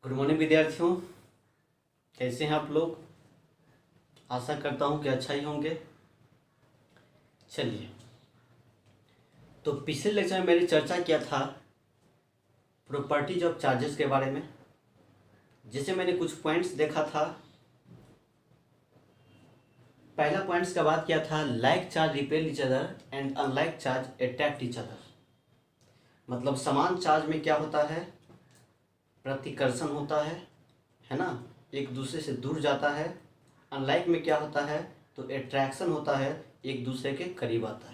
Good morning विद्यार्थियों, कैसे हैं आप लोग। आशा करता हूं कि अच्छा ही होंगे। चलिए, तो पिछले लेक्चर में मैंने चर्चा किया था प्रॉपर्टीज ऑफ चार्जेस के बारे में, जिसे मैंने कुछ पॉइंट्स देखा था। पहला पॉइंट्स का बात किया था like charge repel each other and unlike charge attract each other. मतलब समान चार्ज में क्या होता है, प्रतिकर्षण होता है ना, एक दूसरे से दूर जाता है। अनलाइक में क्या होता है, तो अट्रैक्शन होता है, एक दूसरे के करीब आता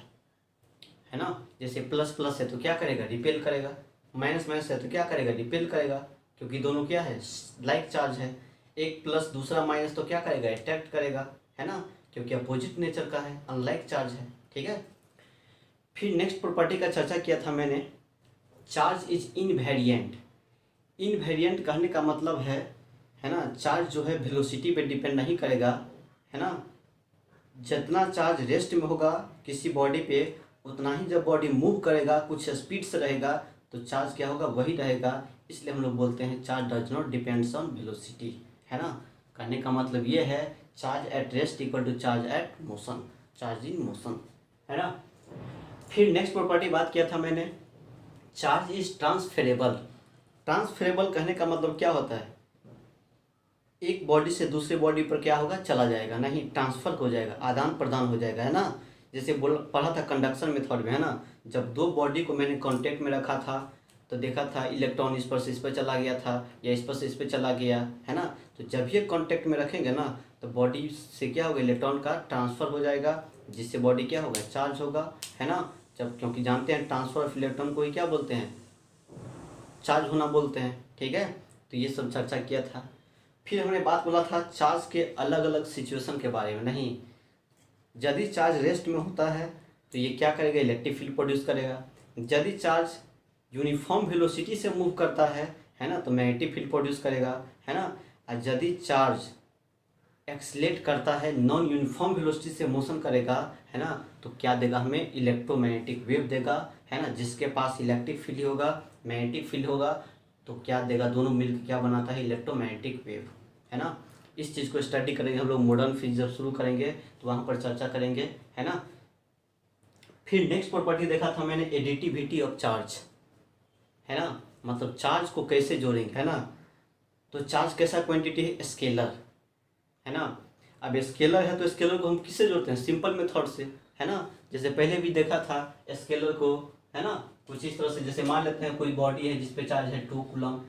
है ना। जैसे प्लस प्लस है तो क्या करेगा, रिपेल करेगा। माइनस माइनस है तो क्या करेगा, रिपेल करेगा, क्योंकि दोनों क्या है, लाइक चार्ज है। एक प्लस दूसरा माइनस तो क्या करेगा, अट्रैक्ट करेगा, है ना, क्योंकि अपोजिट नेचर का है, अनलाइक चार्ज है। ठीक है। फिर नेक्स्ट प्रॉपर्टी का चर्चा किया था मैंने, चार्ज इज इनवेरिएंट। इनवेरिएंट कहने का मतलब है ना, चार्ज जो है वेलोसिटी पे डिपेंड नहीं करेगा, है ना। जितना चार्ज रेस्ट में होगा किसी बॉडी पे, उतना ही जब बॉडी मूव करेगा, कुछ स्पीड से रहेगा, तो चार्ज क्या होगा, वही रहेगा। इसलिए हम लोग बोलते हैं charge does not depends on velocity, है ना। कहने का मतलब ये है charge at rest equal to charge at motion, charge in motion, है ना। फिर नेक्स्ट प्रॉपर्टी बात किया था मैंने, चार्ज इज ट्रांसफरेबल। ट्रांसफरेबल कहने का मतलब क्या होता है, एक बॉडी से दूसरे बॉडी पर क्या होगा, चला जाएगा, नहीं ट्रांसफर हो जाएगा, आदान प्रदान हो जाएगा, है ना। जैसे पढ़ा था कंडक्शन मेथड में, है ना। जब दो बॉडी को मैंने कांटेक्ट में रखा था तो देखा था इलेक्ट्रॉन इस पर से इस पर चला गया था, या इस पर से इस पर चला गया, है ना। तो जब ये कांटेक्ट में रखेंगे ना, तो बॉडी से क्या होगा, इलेक्ट्रॉन का ट्रांसफ़र हो जाएगा, जिससे बॉडी क्या होगा, चार्ज होगा, है ना। जब क्योंकि जानते हैं ट्रांसफर ऑफ इलेक्ट्रॉन को ही क्या बोलते हैं, चार्ज होना बोलते हैं। ठीक है, तो ये सब चर्चा किया था। फिर हमने बात बोला था चार्ज के अलग अलग सिचुएशन के बारे में। नहीं, यदि चार्ज रेस्ट में होता है तो ये क्या करेगा, इलेक्ट्रिक फील्ड प्रोड्यूस करेगा। यदि चार्ज यूनिफॉर्म वेलोसिटी से मूव करता है ना, तो मैग्नेटिक फील्ड प्रोड्यूस करेगा, है ना। और यदि चार्ज एक्सलेट करता है, नॉन यूनिफॉर्म वेलोसिटी से मोशन करेगा, है ना, तो क्या देगा, हमें इलेक्ट्रोमैग्नेटिक वेव देगा, है ना। जिसके पास इलेक्ट्रिक फील्ड होगा, मैग्नेटिक फील्ड होगा, तो क्या देगा, दोनों मिलकर क्या बनाता है, इलेक्ट्रोमैग्नेटिक वेव, है ना। इस चीज़ को स्टडी करेंगे हम लोग, मॉडर्न फिजिक्स जब शुरू करेंगे तो वहाँ पर चर्चा करेंगे, है ना। फिर नेक्स्ट प्रॉपर्टी देखा था मैंने, एडिटिविटी ऑफ चार्ज, है ना, मतलब चार्ज को कैसे जोड़ेंगे, है ना। तो चार्ज कैसा क्वांटिटी है, स्केलर, है ना। अब स्केलर है तो स्केलर को हम किससे जोड़ते हैं, सिंपल मेथड से, है ना। जैसे पहले भी देखा था स्केलर को, है ना, कुछ इस तरह से। जैसे मान लेते हैं कोई बॉडी है जिसपे चार्ज है 2 कूलम,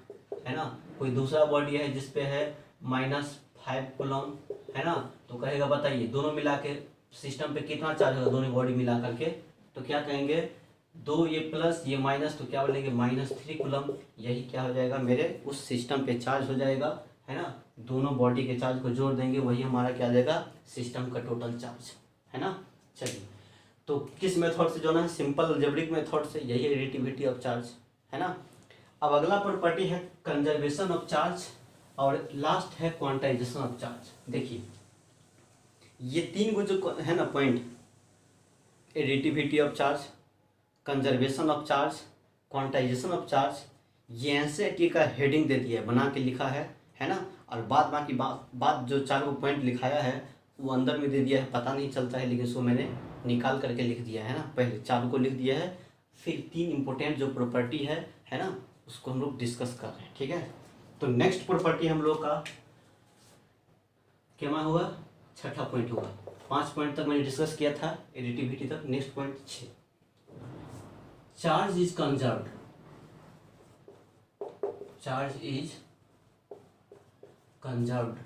है ना। कोई दूसरा बॉडी है जिसपे है -5 कूलम, है ना। तो कहेगा बताइए दोनों मिला के सिस्टम पे कितना चार्ज होगा, दोनों बॉडी मिला करके, तो क्या कहेंगे, 2 ये प्लस ये माइनस, तो क्या बोलेंगे, -3 कूलम। यही क्या हो जाएगा, मेरे उस सिस्टम पे चार्ज हो जाएगा, है ना। दोनों बॉडी के चार्ज को जोड़ देंगे, वही हमारा क्या देगा, सिस्टम का टोटल चार्ज, है ना। चलिए, तो किस मेथड से जोड़ना है, सिंपल अलजेब्रिक मेथड से, यही एडिटिविटी ऑफ चार्ज, है ना। अब अगला प्रॉपर्टी है कंजर्वेशन ऑफ चार्ज, और लास्ट है क्वांटाइजेशन ऑफ चार्ज। देखिए ये 3 गो जो है ना point, additivity of charge, conservation of charge, quantization of charge, ये एनसीईआरटी का हेडिंग दे दिया है, बना के लिखा है ना। और बाकी बात जो 4 गो पॉइंट लिखाया है वो अंदर में दे दिया है, पता नहीं चलता है, लेकिन उसको मैंने निकाल करके लिख दिया है ना। पहले 4 को लिख दिया है, फिर 3 इंपॉर्टेंट जो प्रॉपर्टी है ना, उसको हम लोग डिस्कस कर रहे हैं। ठीक है, तो नेक्स्ट प्रॉपर्टी हम लोग का क्या हुआ, 6ठा पॉइंट हुआ। 5 पॉइंट तक मैंने डिस्कस किया था एडिटिविटी तक, next point 6, charge is conserved. Charge is conserved,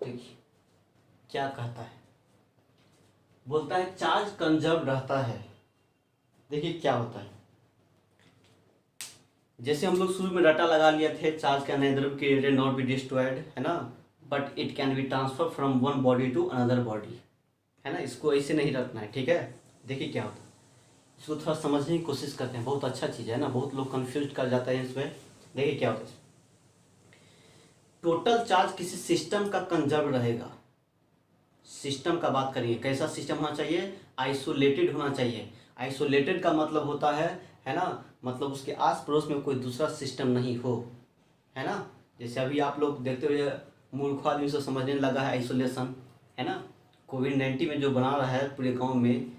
देखिए क्या कहता है, बोलता है चार्ज कंजर्व रहता है। देखिए क्या होता है, जैसे हम लोग शुरू में डाटा लगा लिए थे, charge can neither be created not be destroyed, है ना, but it can be transfer from one body to another body, है ना। इसको ऐसे नहीं रखना है, ठीक है। देखिए क्या होता है, इसको थोड़ा समझने की कोशिश करते हैं, बहुत अच्छा चीज़ है ना, बहुत लोग कंफ्यूज कर जाते हैं इसमें। देखिए क्या होता है, टोटल चार्ज किसी सिस्टम का कंजर्व रहेगा। सिस्टम का बात करेंगे, कैसा सिस्टम होना चाहिए, आइसोलेटेड होना चाहिए। आइसोलेटेड का मतलब होता है है ना, मतलब उसके आस पड़ोस में कोई दूसरा सिस्टम नहीं हो, है ना। जैसे अभी आप लोग देखते हुए मूर्ख आदमी से समझने लगा है आइसोलेशन, है ना। कोविड-19 में जो बना रहा है पूरे गांव में,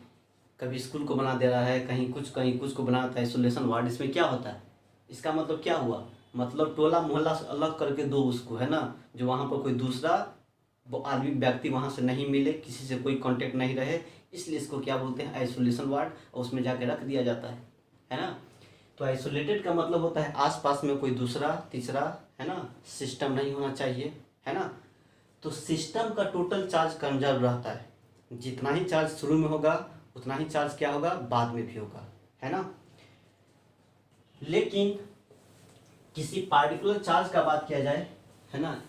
कभी स्कूल को बना दे रहा है, कहीं कुछ को बना देता है आइसोलेशन वार्ड। इसमें क्या होता है, इसका मतलब क्या हुआ, मतलब टोला मोहल्ला से अलग करके दो उसको, है ना, जो वहाँ पर कोई दूसरा वो आदमी व्यक्ति वहाँ से नहीं मिले, किसी से कोई कांटेक्ट नहीं रहे, इसलिए इसको क्या बोलते हैं, आइसोलेशन वार्ड, और उसमें जाके रख दिया जाता है ना। तो आइसोलेटेड का मतलब होता है आसपास में कोई दूसरा तीसरा, है ना, सिस्टम नहीं होना चाहिए, है ना। तो सिस्टम का टोटल चार्ज कंजर्व रहता है, जितना ही चार्ज शुरू में होगा उतना ही चार्ज क्या होगा, बाद में भी होगा, है ना। लेकिन किसी पार्टिकुलर चार्ज का बात किया जाए, है ना,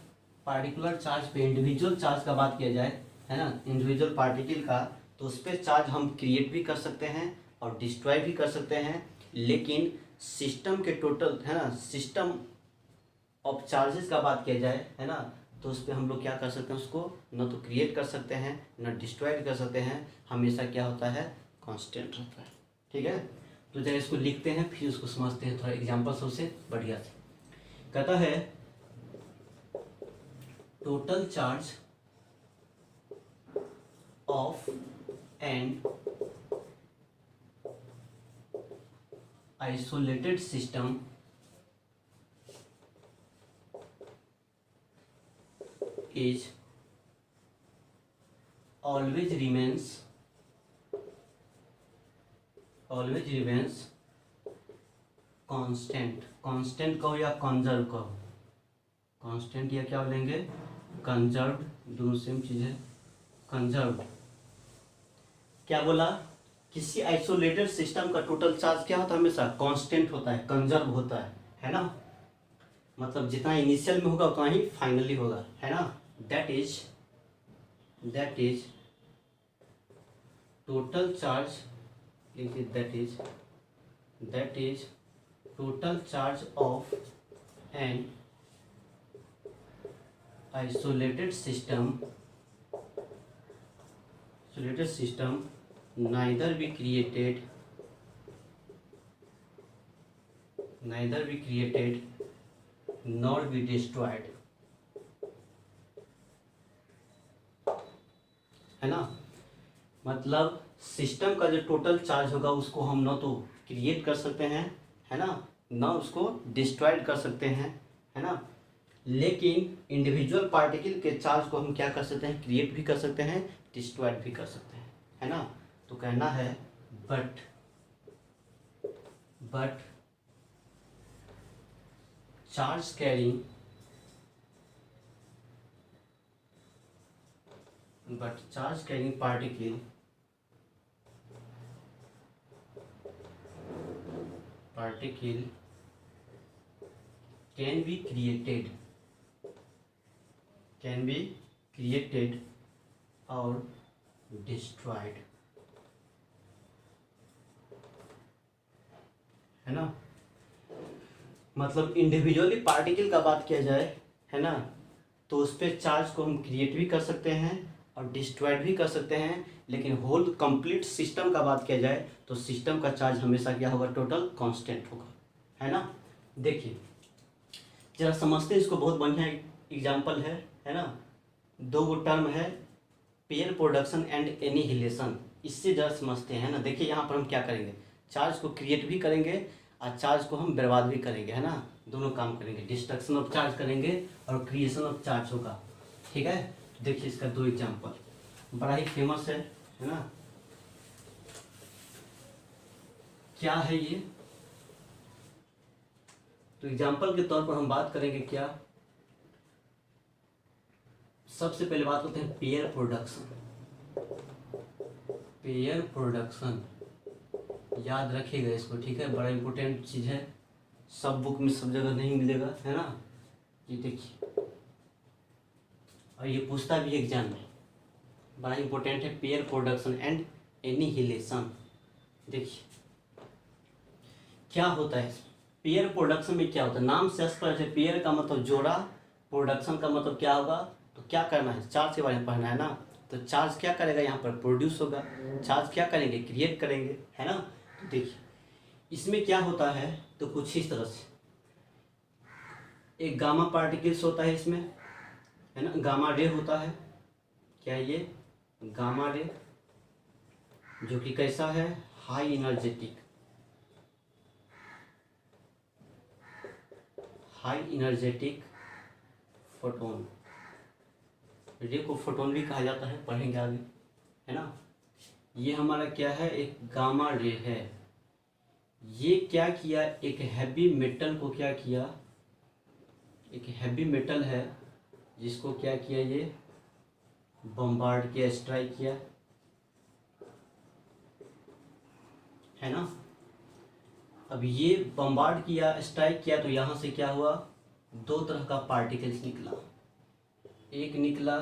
पार्टिकुलर चार्ज पे इंडिविजुअल चार्ज का बात किया जाए, है ना, इंडिविजुअल पार्टिकल का, तो उस पर चार्ज हम क्रिएट भी कर सकते हैं और डिस्ट्रॉय भी कर सकते हैं। लेकिन सिस्टम के टोटल, है ना, सिस्टम ऑफ चार्जेस का बात किया जाए, है ना, तो उस पर हम लोग क्या कर सकते हैं, उसको न तो क्रिएट कर सकते हैं न डिस्ट्रॉय कर सकते हैं, हमेशा क्या होता है, कांस्टेंट रहता है। ठीक है, तो जरा इसको लिखते हैं फिर उसको समझते हैं थोड़ा एग्जांपल सबसे बढ़िया से। कहता है total charge of an isolated system is always remains constant कहो या कंजर्व कहो, कांस्टेंट या क्या बोलेंगे, कंजर्व, दोनों सेम चीज है, कंजर्व। क्या बोला, किसी आइसोलेटेड सिस्टम का टोटल चार्ज क्या होता है, हमेशा कांस्टेंट होता है, कंजर्व होता है ना, मतलब जितना इनिशियल में होगा उतना ही फाइनली होगा, है ना। That is total charge, that is total charge of an isolated system neither be created nor be destroyed, है ना। मतलब सिस्टम का जो टोटल चार्ज होगा उसको हम ना तो क्रिएट कर सकते हैं, है ना, ना उसको डिस्ट्रॉयड कर सकते हैं, है ना। लेकिन इंडिविजुअल पार्टिकल के चार्ज को हम क्या कर सकते हैं, क्रिएट भी कर सकते हैं, डिस्ट्रॉयड भी कर सकते हैं, है ना। तो कहना है but charge carrying particle can be created or destroyed, है ना। मतलब इंडिविजुअली पार्टिकल का बात किया जाए, है ना, तो उस पर चार्ज को हम क्रिएट भी कर सकते हैं और डिस्ट्रॉयड भी कर सकते हैं। लेकिन होल कंप्लीट सिस्टम का बात किया जाए तो सिस्टम का चार्ज हमेशा क्या होगा, टोटल कांस्टेंट होगा, है ना। देखिए जरा समझते हैं इसको, बहुत बढ़िया एग्जांपल है ना। दो गो टर्म है, पेयर प्रोडक्शन एंड एनिहिलेशन, इससे जरा समझते हैं, है ना। देखिए यहाँ पर हम क्या करेंगे, चार्ज को क्रिएट भी करेंगे और चार्ज को हम बर्बाद भी करेंगे, है ना, दोनों काम करेंगे, डिस्ट्रक्शन ऑफ चार्ज करेंगे और क्रिएशन ऑफ चार्ज होगा। ठीक है, देखिए इसका दो एग्जांपल बड़ा ही फेमस है ना। क्या है ये, तो एग्जांपल के तौर पर हम बात करेंगे क्या, सबसे पहले बात करते हैं पेयर प्रोडक्शन। याद रखिएगा इसको, ठीक है, बड़ा इंपॉर्टेंट चीज है, सब बुक में सब जगह नहीं मिलेगा, है ना। ये देखिए, और ये पूछता भी एग्जाम में, बड़ा इंपॉर्टेंट है, पेयर प्रोडक्शन एंड एनिहिलेशन। देखिए क्या होता है पेयर प्रोडक्शन में, क्या होता है, नाम से स्पष्ट है, पेयर का मतलब जोड़ा, प्रोडक्शन का मतलब क्या होगा, तो क्या करना है, चार्ज के बारे में पढ़ना है ना। तो चार्ज क्या करेगा, यहाँ पर प्रोड्यूस होगा, चार्ज क्या करेंगे, क्रिएट करेंगे, है ना। तो देखिए इसमें क्या होता है तो कुछ इस तरह से, एक गामा पार्टिकल्स होता है इसमें, है ना, गामा रे होता है। क्या है ये? गामा रे, जो कि कैसा है? High energetic, high energetic photon. रे को फोटोन भी कहा जाता है, पढ़ेंगे आगे, है ना। ये हमारा क्या है? एक गामा रे है। ये क्या किया? एक हैवी मेटल को क्या किया? एक हैवी मेटल है जिसको क्या किया? ये बम्बार्ड किया, स्ट्राइक किया, है ना। अब ये बम्बार्ड किया, स्ट्राइक किया, तो यहाँ से क्या हुआ? दो तरह का पार्टिकल्स निकला। एक निकला,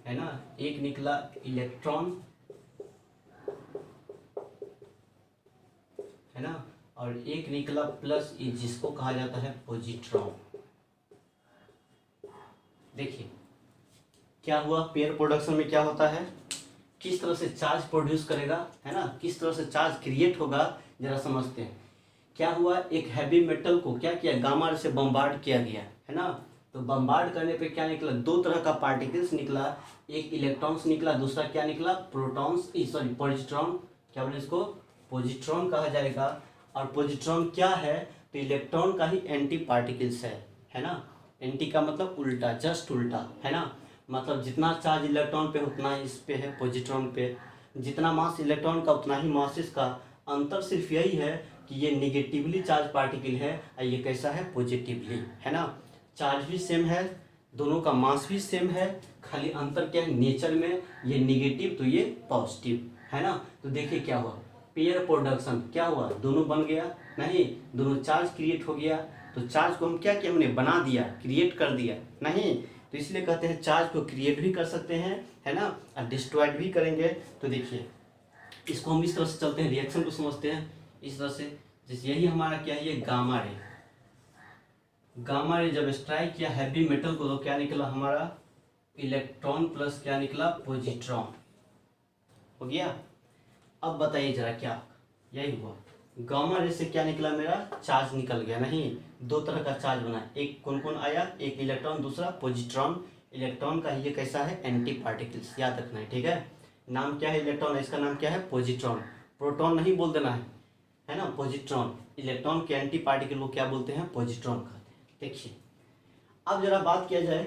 है ना, एक निकला इलेक्ट्रॉन, है ना, और एक निकला प्लस ई, जिसको कहा जाता है पॉजिट्रॉन। देखिए क्या हुआ? पेयर प्रोडक्शन में क्या होता है? किस तरह से चार्ज प्रोड्यूस करेगा, है ना, किस तरह से चार्ज क्रिएट होगा, जरा समझते हैं। क्या हुआ? एक हैवी मेटल को क्या किया? गामा से बम्बार्ड किया गया, है ना। तो बम्बार्ड करने पे क्या निकला? दो तरह का पार्टिकल्स निकला, एक इलेक्ट्रॉन्स निकला, दूसरा क्या निकला? Protons, sorry positron. क्या बोले इसको? पॉजिट्रॉन कहा जाएगा। और पॉजिट्रॉन क्या है? तो इलेक्ट्रॉन का ही एंटी पार्टिकल्स है ना। एंटी का मतलब उल्टा, जस्ट उल्टा, है ना। मतलब जितना चार्ज इलेक्ट्रॉन पे उतना ही इस पे है, पॉजिट्रॉन पे। जितना मास इलेक्ट्रॉन का उतना ही मास इसका। अंतर सिर्फ यही है कि ये निगेटिवली चार्ज पार्टिकल है और ये कैसा है? पॉजिटिवली, है ना। चार्ज भी सेम है, दोनों का मास भी सेम है, खाली अंतर क्या है? नेचर में। ये निगेटिव तो ये पॉजिटिव, है ना। तो देखिए क्या हुआ? पेयर प्रोडक्शन क्या हुआ? दोनों बन गया? नहीं, दोनों चार्ज क्रिएट हो गया। तो चार्ज को हम क्या किया? हमने बना दिया, क्रिएट कर दिया नहीं। तो इसलिए कहते हैं चार्ज को क्रिएट भी कर सकते हैं, है ना, और डिस्ट्रॉयड भी करेंगे। तो देखिए इसको हम इस तरह से चलते हैं, रिएक्शन को समझते हैं इस तरह से। जैसे यही हमारा क्या है? ये गामा रे। गामा रे जब स्ट्राइक किया हैवी मेटल को, तो क्या निकला हमारा? इलेक्ट्रॉन प्लस क्या निकला? पॉजिट्रॉन। हो गया। अब बताइए जरा क्या? यही हुआ, गामा रे से क्या निकला? मेरा चार्ज निकल गया नहीं, दो तरह का चार्ज बना। एक कौन कौन आया? एक इलेक्ट्रॉन, दूसरा पॉजिट्रॉन। इलेक्ट्रॉन का ये कैसा है? एंटी पार्टिकल्स, याद रखना है, ठीक है। नाम क्या है? इलेक्ट्रॉन, इसका नाम क्या है? पॉजिट्रॉन। प्रोटॉन नहीं बोल देना है ना, पॉजिट्रॉन। इलेक्ट्रॉन के एंटी पार्टिकल को क्या बोलते हैं? पॉजिट्रॉन कहते हैं। देखिए अब जरा बात किया जाए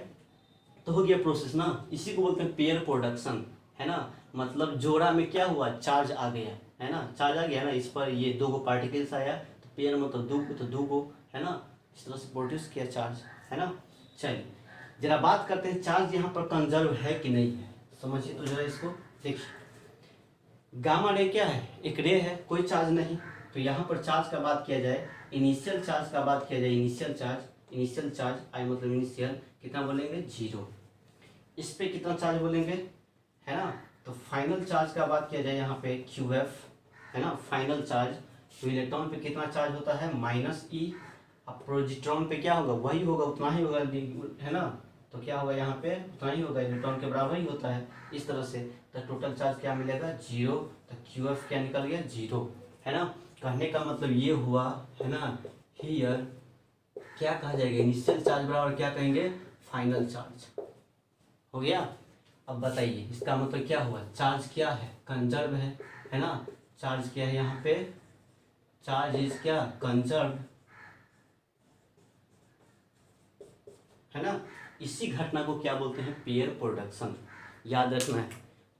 तो हो गया प्रोसेस ना, इसी को बोलते हैं पेयर प्रोडक्शन, है ना। मतलब जोड़ा में क्या हुआ? चार्ज आ गया, है ना, चार्ज आ गया ना, इस पर ये दो गो पार्टिकल्स आया, तो पेयर मतलब दो गो, है ना, इस तरह से प्रोड्यूस किया चार्ज, है ना। चलिए जरा बात करते हैं चार्ज यहाँ पर कंजर्व है कि नहीं है, समझिए तो जरा इसको। देखिए गामा रे क्या है? एक रे है, कोई चार्ज नहीं। तो यहाँ पर चार्ज का बात किया जाए, इनिशियल चार्ज का बात किया जाए, इनिशियल चार्ज आई मतलब इनिशियल कितना बोलेंगे? 0। इस पे कितना चार्ज बोलेंगे, है ना। तो फाइनल चार्ज का बात किया जाए यहाँ पे QF, है ना, फाइनल चार्ज। तो इलेक्ट्रॉन पे कितना चार्ज होता है? -E। अब प्रोजिट्रॉन पे क्या होगा? वही होगा, उतना ही होगा, है ना। तो क्या होगा यहाँ पे? उतना ही होगा, इलेक्ट्रॉन के बराबर ही होता है इस तरह से। तो टोटल चार्ज क्या मिलेगा? 0। तो QF क्या निकल गया? 0, है ना। कहने का मतलब ये हुआ, है ना, हियर क्या कहा जाएगा? इनिशियल चार्ज बराबर क्या कहेंगे? Final charge. हो गया। अब बताइए इसका मतलब क्या हुआ? चार्ज क्या है? कंजर्व है ना। चार्ज क्या है यहाँ पे? चार्ज इज क्या? कंजर्व, है ना। इसी घटना को क्या बोलते हैं? Pair production. याद रखना है,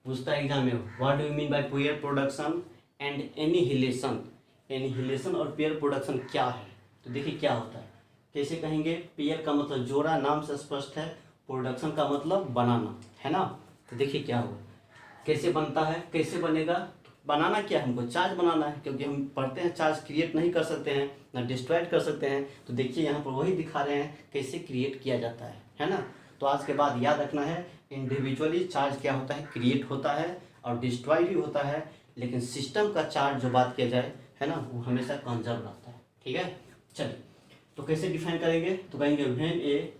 पूछता है एग्जाम में, what do you mean bye pair production and annihilation. Annihilation और पेयर प्रोडक्शन क्या है? तो देखिए क्या होता है, कैसे कहेंगे? पेयर का मतलब जोड़ा, नाम से स्पष्ट है। प्रोडक्शन का मतलब बनाना, है ना। तो देखिए क्या हुआ, कैसे बनता है, कैसे बनेगा? बनाना क्या है? हमको चार्ज बनाना है, क्योंकि हम पढ़ते हैं चार्ज क्रिएट नहीं कर सकते हैं, ना डिस्ट्रॉय कर सकते हैं। तो देखिए यहाँ पर वही दिखा रहे हैं कैसे क्रिएट किया जाता है ना। तो आज के बाद याद रखना है, इंडिविजुअली चार्ज क्या होता है? क्रिएट होता है और डिस्ट्रॉय भी होता है, लेकिन सिस्टम का चार्ज जो बात किया जाए, है ना, वो हमेशा कंजर्व रहता है, ठीक है। चलिए तो कैसे डिफाइन करेंगे? तो कहेंगे when A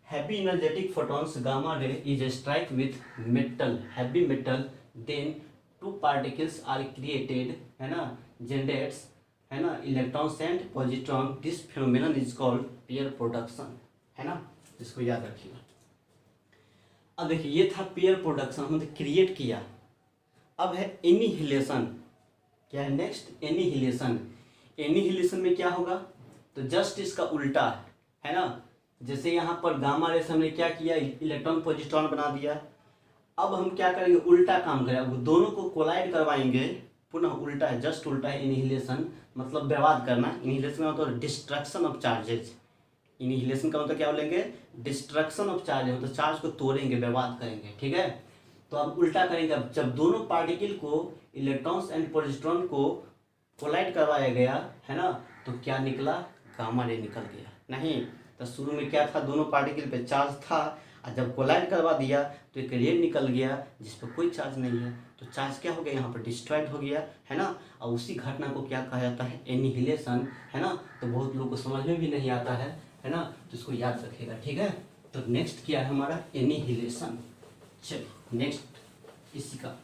heavy energetic photons gamma ray is strike with metal, heavy metal, then two particles are created, है ना, जनरेट्स, है ना, electrons and positron, this phenomenon is called pair production, है ना, इसको याद रखिएगा। अब देखिए ये था पेयर प्रोडक्शन, हमने क्रिएट किया। अब है एनिहिलेशन। क्या है नेक्स्ट? एनिहिलेशन। एनिहिलेशन में क्या होगा? तो जस्ट इसका उल्टा है ना, जैसे यहाँ पर गामा रे से हमने क्या किया, इलेक्ट्रॉन पॉजिट्रॉन बना दिया। अब हम क्या करेंगे, उल्टा काम करें, अब दोनों को कोलाइड करवाएंगे, पुनः उल्टा है, जस्ट उल्टा है एनिहिलेशन, मतलब बर्बाद करना। एनिहिलेशन का मतलब डिस्ट्रक्शन ऑफ चार्जेज। एनिहिलेशन का मतलब क्या बोलेंगे? डिस्ट्रक्शन ऑफ चार्ज, मतलब चार्ज को तोड़ेंगे, बर्बाद करेंगे, ठीक है। तो अब उल्टा करेंगे, अब जब दोनों पार्टिकल को, इलेक्ट्रॉन्स एंड पॉजिट्रॉन को कोलाइड करवाया गया, है ना, तो क्या निकला? गामा रे निकल गया। नहीं तो शुरू में क्या था, दोनों पार्टिकल पे चार्ज था, और जब कोलाइड करवा दिया तो एक रे निकल गया जिस पर कोई चार्ज नहीं है, तो चार्ज क्या हो गया, यहाँ पर डिस्ट्रॉयड हो गया, है ना। और उसी घटना को क्या कहा जाता है? एनिहिलेशन, है ना। तो बहुत लोगों को समझ में भी नहीं आता है ना, तो इसको याद रखिएगा, ठीक है। तो नेक्स्ट क्या है हमारा? एनिहिलेशन। चलिए नेक्स्ट इसी का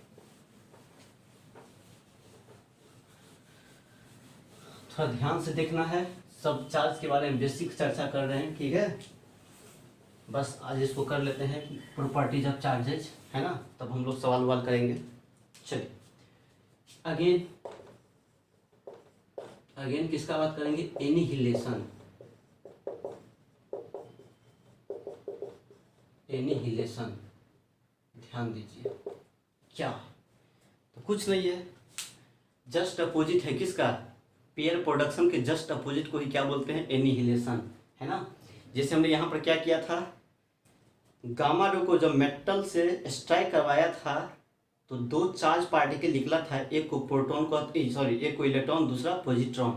थोड़ा ध्यान से देखना है, सब चार्ज के बारे में बेसिक चर्चा कर रहे हैं, ठीक है। बस आज इसको कर लेते हैं, प्रॉपर्टीज ऑफ चार्जेज, है ना, तब हम लोग सवाल वाल करेंगे। चलिए अगेन किसका बात करेंगे? एनिहिलेशन। एनिहिलेशन ध्यान दीजिए क्या, तो कुछ नहीं है, जस्ट अपोजिट है किसका? पेयर प्रोडक्शन के जस्ट अपोजिट को ही क्या बोलते हैं? एनिहिलेशन, है ना। जैसे हमने यहाँ पर क्या किया था, गामा रे को जब मेटल से स्ट्राइक करवाया था तो दो चार्ज पार्टिकल निकला था, एक को प्रोटॉन को, एक को इलेक्ट्रॉन, दूसरा पॉजिट्रॉन।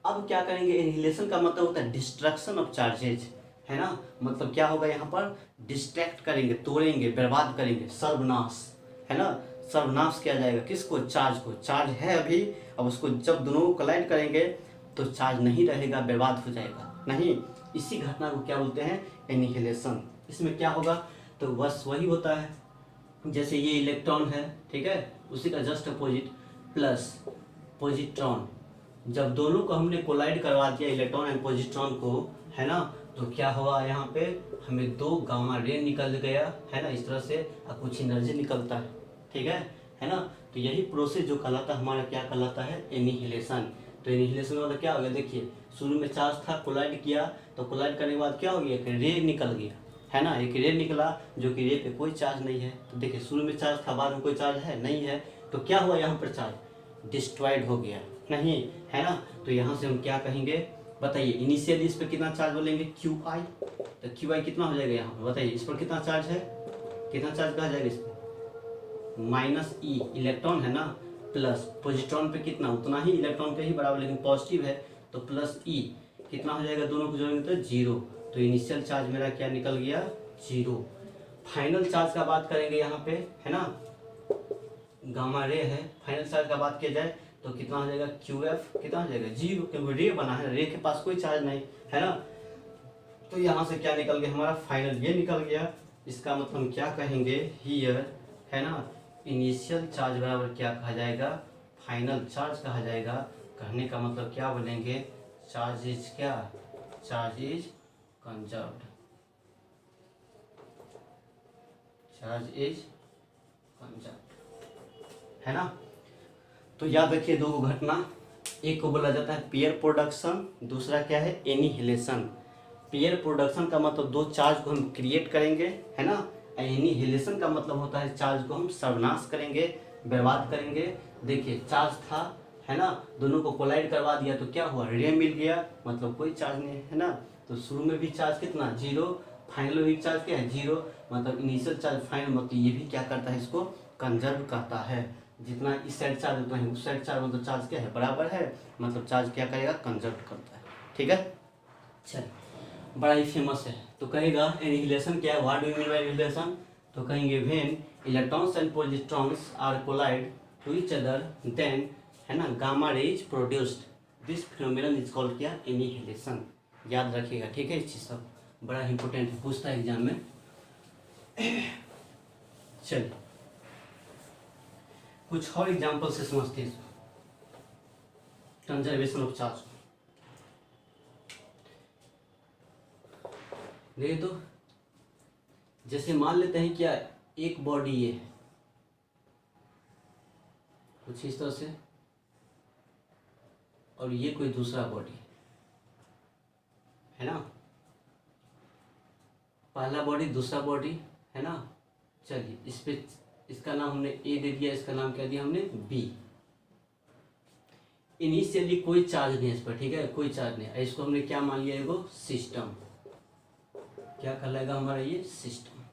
अब क्या करेंगे? एनिहिलेशन का मतलब होता है डिस्ट्रक्शन ऑफ चार्जेज, है ना, मतलब क्या होगा यहाँ पर? डिस्ट्रैक्ट करेंगे, तोड़ेंगे, बर्बाद करेंगे, सर्वनाश, है ना, सर्वनाश किया जाएगा किसको? चार्ज को। चार्ज है अभी, अब उसको जब दोनों को कोलाइड करेंगे तो चार्ज नहीं रहेगा, बर्बाद हो जाएगा। नहीं, इसी घटना को क्या बोलते हैं? एनिहिलेशन। इसमें क्या होगा? तो बस वही होता है, जैसे ये इलेक्ट्रॉन है, ठीक है, उसी का जस्ट अपोजिट प्लस पॉजिट्रॉन, जब दोनों को हमने कोलाइड करवा दिया, इलेक्ट्रॉन एंड पॉजिट्रॉन को, है ना, तो क्या हुआ यहाँ पे? हमें दो गामा रे निकल गया, है ना, इस तरह से, और कुछ एनर्जी निकलता है, ठीक है ना। तो यही प्रोसेस जो कहलाता है हमारा, क्या कहलाता है? एनिहिलेशन। तो एनिहिलेशन मतलब क्या हो गया? देखिए शुरू में चार्ज था, कोलाइड किया, तो कोलाइड करने के बाद क्या हो गया? एक रे निकल गया, है ना, एक रे निकला, जो कि रे पे कोई चार्ज नहीं है। तो देखिए शुरू में चार्ज था, बाद में कोई चार्ज है नहीं है, तो क्या हुआ यहाँ पर? चार्ज डिस्ट्रॉयड हो गया, नहीं, है ना। तो यहाँ से हम क्या कहेंगे बताइए? इनिशियली इस पर कितना चार्ज बोलेंगे? Q I. तो क्यू आई कितना हो जाएगा यहाँ पर बताइए? इस पर कितना चार्ज है? कितना चार्ज कहा जाएगा इस पर? माइनस ई, इलेक्ट्रॉन है ना, प्लस पॉजिट्रॉन पे कितना? उतना ही, इलेक्ट्रॉन पे ही बराबर, लेकिन पॉजिटिव है तो प्लस ई, कितना हो जाएगा? दोनों को जोड़ेंगे तो जीरो। तो इनिशियल चार्ज मेरा क्या निकल गया? जीरो। फाइनल चार्ज का बात करेंगे यहाँ पे, है ना, गामा रे है, फाइनल चार्ज का बात किया जाए तो कितना हो जाएगा? क्यू एफ कितना हो जाएगा? जीरो, क्योंकि रे बना है, रे के पास कोई चार्ज नहीं, है ना। तो यहाँ से क्या निकल गया हमारा? फाइनल ये निकल गया। इसका मतलब हम क्या कहेंगे हियर, है ना, इनिशियल चार्ज बराबर क्या कहा जाएगा? फाइनल चार्ज कहा जाएगा। कहने का मतलब क्या बोलेंगे? चार्ज इज क्या? Charge is conserved, charge is conserved, है ना। तो याद रखिए दो घटना, एक को बोला जाता है पेयर प्रोडक्शन, दूसरा क्या है? एनिहिलेशन। पेयर प्रोडक्शन का मतलब दो चार्ज को हम क्रिएट करेंगे, है ना। एनिहिलेशन का मतलब होता है चार्ज को हम सर्वनाश करेंगे, बर्बाद करेंगे। देखिए चार्ज था, है ना, दोनों को कोलाइड करवा दिया तो क्या हुआ? रे मिल गया, मतलब कोई चार्ज नहीं, है ना। तो शुरू में भी चार्ज कितना? जीरो, फाइनल में भी चार्ज क्या है? जीरो, मतलब इनिशियल चार्ज, फाइनल, मतलब ये भी क्या करता है? इसको कंजर्व करता है। जितना इस साइड चार्ज उतना ही उस साइड चार्ज, मतलब चार्ज क्या है? बराबर है, मतलब चार्ज क्या करेगा? कंजर्व करता है, ठीक है। चलिए बड़ा ही फेमस है, तो कहेगा एनिहिलेशन क्या है? What do you mean by annihilation? तो कहेंगे when electrons and positrons are collide to each other then, है ना, gamma ray is produced, this phenomenon is called क्या? एनिहिलेशन। याद रखिएगा, ठीक है, इस चीज सब बड़ा इंपॉर्टेंट है, पूछता है एग्जाम में। चलिए कुछ और एग्जाम्पल से समझते हैं। Conservation of charge. देखिए तो जैसे मान लेते हैं क्या, एक बॉडी ये है कुछ इस तरह से, और ये कोई दूसरा बॉडी है ना, पहला बॉडी दूसरा बॉडी है ना। चलिए इस पे इसका नाम हमने ए दे दिया, इसका नाम क्या दिया हमने बी। इनिशियली कोई चार्ज नहीं है इस पर, ठीक है, कोई चार्ज नहीं है। इसको हमने क्या मान लिया, एगो सिस्टम। क्या कहलाएगा हमारा ये सिस्टम।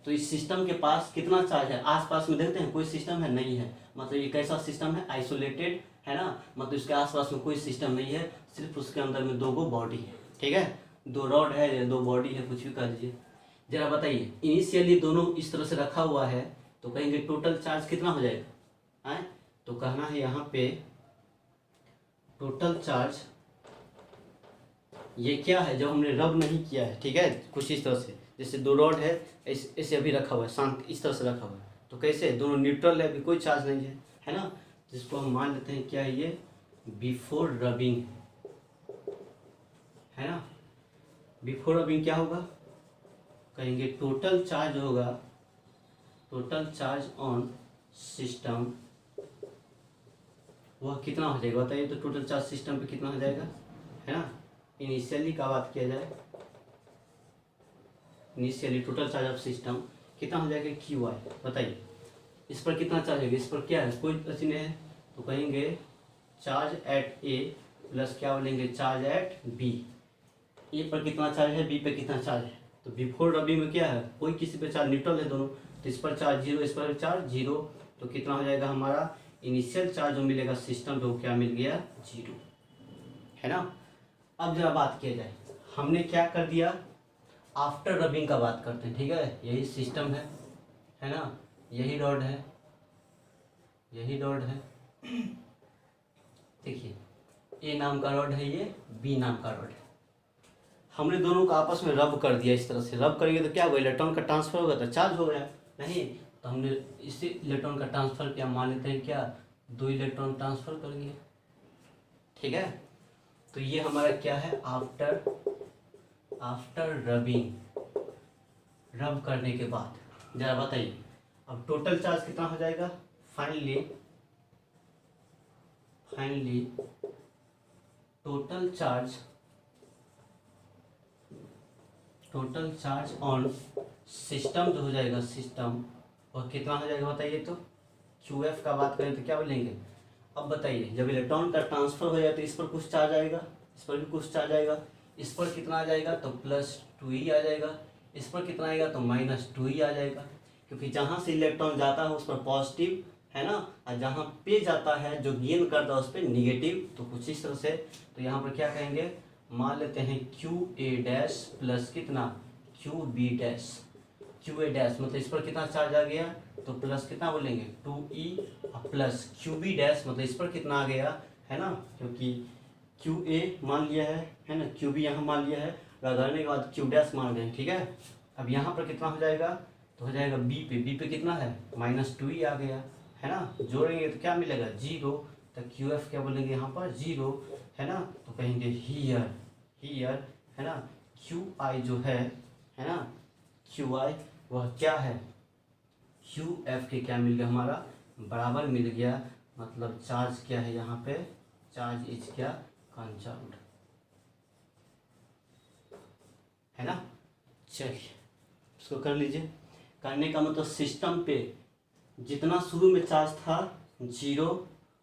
तो इस सिस्टम के पास कितना चार्ज है, आसपास में देखते हैं कोई सिस्टम है नहीं है, मतलब ये कैसा सिस्टम है, आइसोलेटेड है ना, मतलब इसके आसपास में कोई सिस्टम नहीं है, सिर्फ उसके अंदर में दो गो बॉडी है, ठीक है, दो रॉड है या दो बॉडी है, कुछ भी कह दीजिए। जरा बताइए, इनिशियली दोनों इस तरह से रखा हुआ है तो कहेंगे टोटल चार्ज कितना हो जाएगा है, तो कहना है यहाँ पे टोटल चार्ज, ये क्या है जब हमने रब नहीं किया है, ठीक है, कुछ इस तरह से, जैसे दो रॉड है ऐसे अभी रखा हुआ है, शांत इस तरह से रखा हुआ है, तो कैसे दोनों न्यूट्रल है, अभी कोई चार्ज नहीं है ना, जिसको हम मान लेते हैं क्या है ये बिफोर रबिंग है ना। बिफोर रबिंग क्या होगा, कहेंगे टोटल चार्ज होगा, टोटल चार्ज ऑन सिस्टम वह कितना हो जाएगा बताइए, तो टोटल चार्ज सिस्टम पे कितना हो जाएगा है ना। इनिशियली का बात किया जाए, initially total charge of system कितना हो जाएगा क्यू आई, बताइए इस पर कितना चार्ज है, इस पर क्या है कोई नहीं है, तो कहेंगे चार्ज एट ए प्लस क्या बोलेंगे चार्ज एट बी। ए पर कितना चार्ज है, बी पे कितना चार्ज है, तो बिफोर रबी में क्या है कोई किसी पे चार्ज न्यूट्रल है दोनों, तो इस पर चार्ज जीरो, इस पर चार्ज जीरो, तो कितना हो जाएगा हमारा इनिशियल चार्ज जो मिलेगा सिस्टम पे वो क्या मिल गया जीरो है ना। अब जरा बात किया जाए, हमने क्या कर दिया, आफ्टर रबिंग का बात करते हैं, ठीक है, यही सिस्टम है ना, यही रॉड है, यही रॉड है, देखिए ए नाम का रॉड है, ये बी नाम का रॉड है, हमने दोनों को आपस में रब कर दिया, इस तरह से रब करेंगे तो क्या होगा, इलेक्ट्रॉन का ट्रांसफर होगा तो चार्ज हो गया, नहीं तो हमने इसी इलेक्ट्रॉन का ट्रांसफर क्या मान लेते हैं क्या, दो इलेक्ट्रॉन ट्रांसफर कर दिए, ठीक है। तो ये हमारा क्या है आफ्टर रबिंग, रब करने के बाद, जरा बताइए अब टोटल चार्ज कितना हो जाएगा, finally total charge on system जो हो जाएगा, सिस्टम और कितना हो जाएगा बताइए, तो QF का बात करें तो क्या बोलेंगे। अब बताइए जब इलेक्ट्रॉन का ट्रांसफर हो जाए तो इस पर कुछ चार्ज आएगा, इस पर भी कुछ चार्ज आएगा, इस पर कितना आ जाएगा तो +2e आ जाएगा, इस पर कितना आएगा तो -2e आ जाएगा, क्योंकि जहाँ से इलेक्ट्रॉन जाता है उस पर पॉजिटिव है ना, और जहाँ पे जाता है जो गेन करता है उस पर निगेटिव, तो कुछ इस तरह से। तो यहाँ पर क्या कहेंगे, मान लेते हैं QA' प्लस कितना QB', मतलब इस पर कितना चार्ज आ गया, तो प्लस कितना बोलेंगे 2e प्लस QB' मतलब इस पर कितना आ गया है ना, क्योंकि QA मान लिया है ना, QB यहाँ मान लिया है, लगाने के बाद Q' मान गए, ठीक है। अब यहाँ पर कितना हो जाएगा, तो हो जाएगा बी पे कितना है -2e आ गया है ना, जोड़ेंगे तो क्या मिलेगा जीरो, तो QF क्या बोलेंगे यहाँ पर जीरो है ना, तो कहेंगे हियर है ना, QI जो है ना, QI वह क्या है QF के क्या मिल गया हमारा बराबर मिल गया, मतलब चार्ज क्या है यहाँ पे, चार्ज इज क्या कंजर्व्ड है ना। चलिए इसको कर लीजिए, करने का मतलब सिस्टम पे जितना शुरू में चार्ज था जीरो,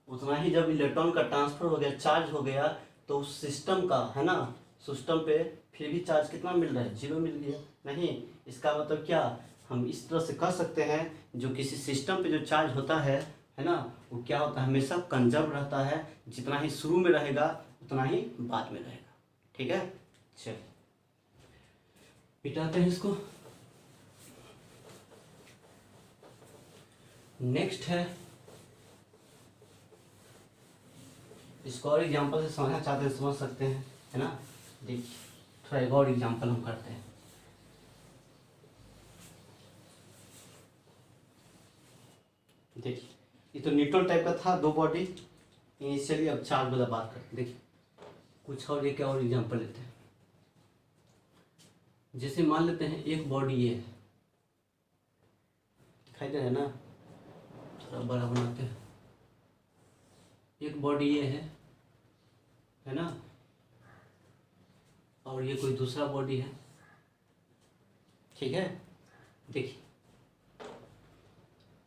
उतना ही जब इलेक्ट्रॉन का ट्रांसफर हो गया चार्ज हो गया, तो उस सिस्टम का है ना, सिस्टम पे फिर भी चार्ज कितना मिल रहा है जीरो मिल गया, नहीं इसका मतलब क्या, हम इस तरह से कह सकते हैं जो किसी सिस्टम पे जो चार्ज होता है ना, वो क्या होता है हमेशा कंजर्व रहता है, जितना ही शुरू में रहेगा उतना ही बाद में रहेगा, ठीक है। चलिए मिटाते हैं इसको। नेक्स्ट है, इसको और एग्जाम्पल से समझना चाहते हैं समझ सकते हैं है ना, देखिए थोड़ा एक और एग्जाम्पल हम करते हैं। देखिए ये तो न्यूट्रल टाइप का था, दो बॉडी इनिशियली अब चार्ज वाला बात करते हैं। देखिए कुछ और एक और एग्जांपल लेते हैं। जैसे मान लेते हैं एक बॉडी ये है, दिखाई दे रहा है ना, थोड़ा बड़ा बनाते हैं। एक बॉडी ये है ना, और ये कोई दूसरा बॉडी है, ठीक है। देखिए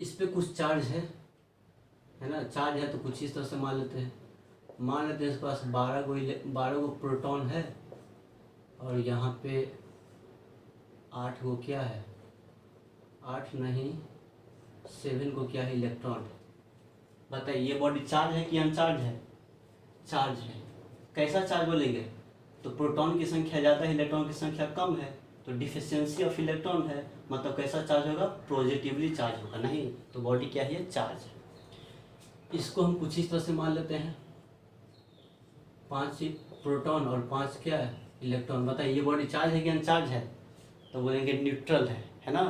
इस पे कुछ चार्ज है ना, चार्ज है तो कुछ इस तरह से मान लेते हैं। मान लेते हैं इसके पास 12 गो प्रोटॉन है, और यहाँ पे 8 गो क्या है, 8 नहीं 7 को क्या है, इलेक्ट्रॉन है। बताइए ये बॉडी चार्ज है कि अनचार्ज है? चार्ज है। कैसा चार्ज बोलेंगे? तो प्रोटॉन की संख्या ज़्यादा है, इलेक्ट्रॉन की संख्या कम है, तो डिफिशियंसी ऑफ इलेक्ट्रॉन है, मतलब कैसा चार्ज होगा? पॉजिटिवली चार्ज होगा। नहीं तो बॉडी क्या है? चार्ज है। इसको हम कुछ इस तरह से मान लेते हैं, 5 प्रोटॉन और 5 क्या है, इलेक्ट्रॉन। बताइए ये बॉडी चार्ज है कि अनचार्ज है? तो बोलेंगे न्यूट्रल है ना,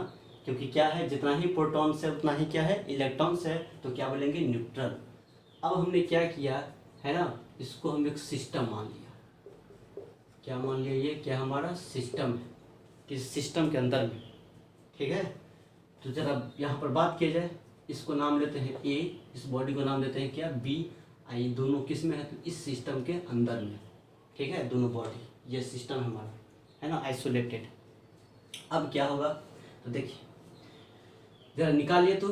क्योंकि क्या है, जितना ही प्रोटॉन से उतना ही क्या है, इलेक्ट्रॉन से, तो क्या बोलेंगे? न्यूट्रल। अब हमने क्या किया है ना, इसको हम एक सिस्टम मान लिया। क्या मान लिया? ये क्या हमारा सिस्टम है, किस सिस्टम के अंदर में, ठीक है। तो जरा यहाँ पर बात की जाए, इसको नाम लेते हैं ए, इस बॉडी को नाम देते हैं क्या? बी। आई दोनों किस में है? तो इस सिस्टम के अंदर में, ठीक है, दोनों बॉडी, ये सिस्टम हमारा है ना, आइसोलेटेड। अब क्या होगा? तो देखिए जरा निकालिए तो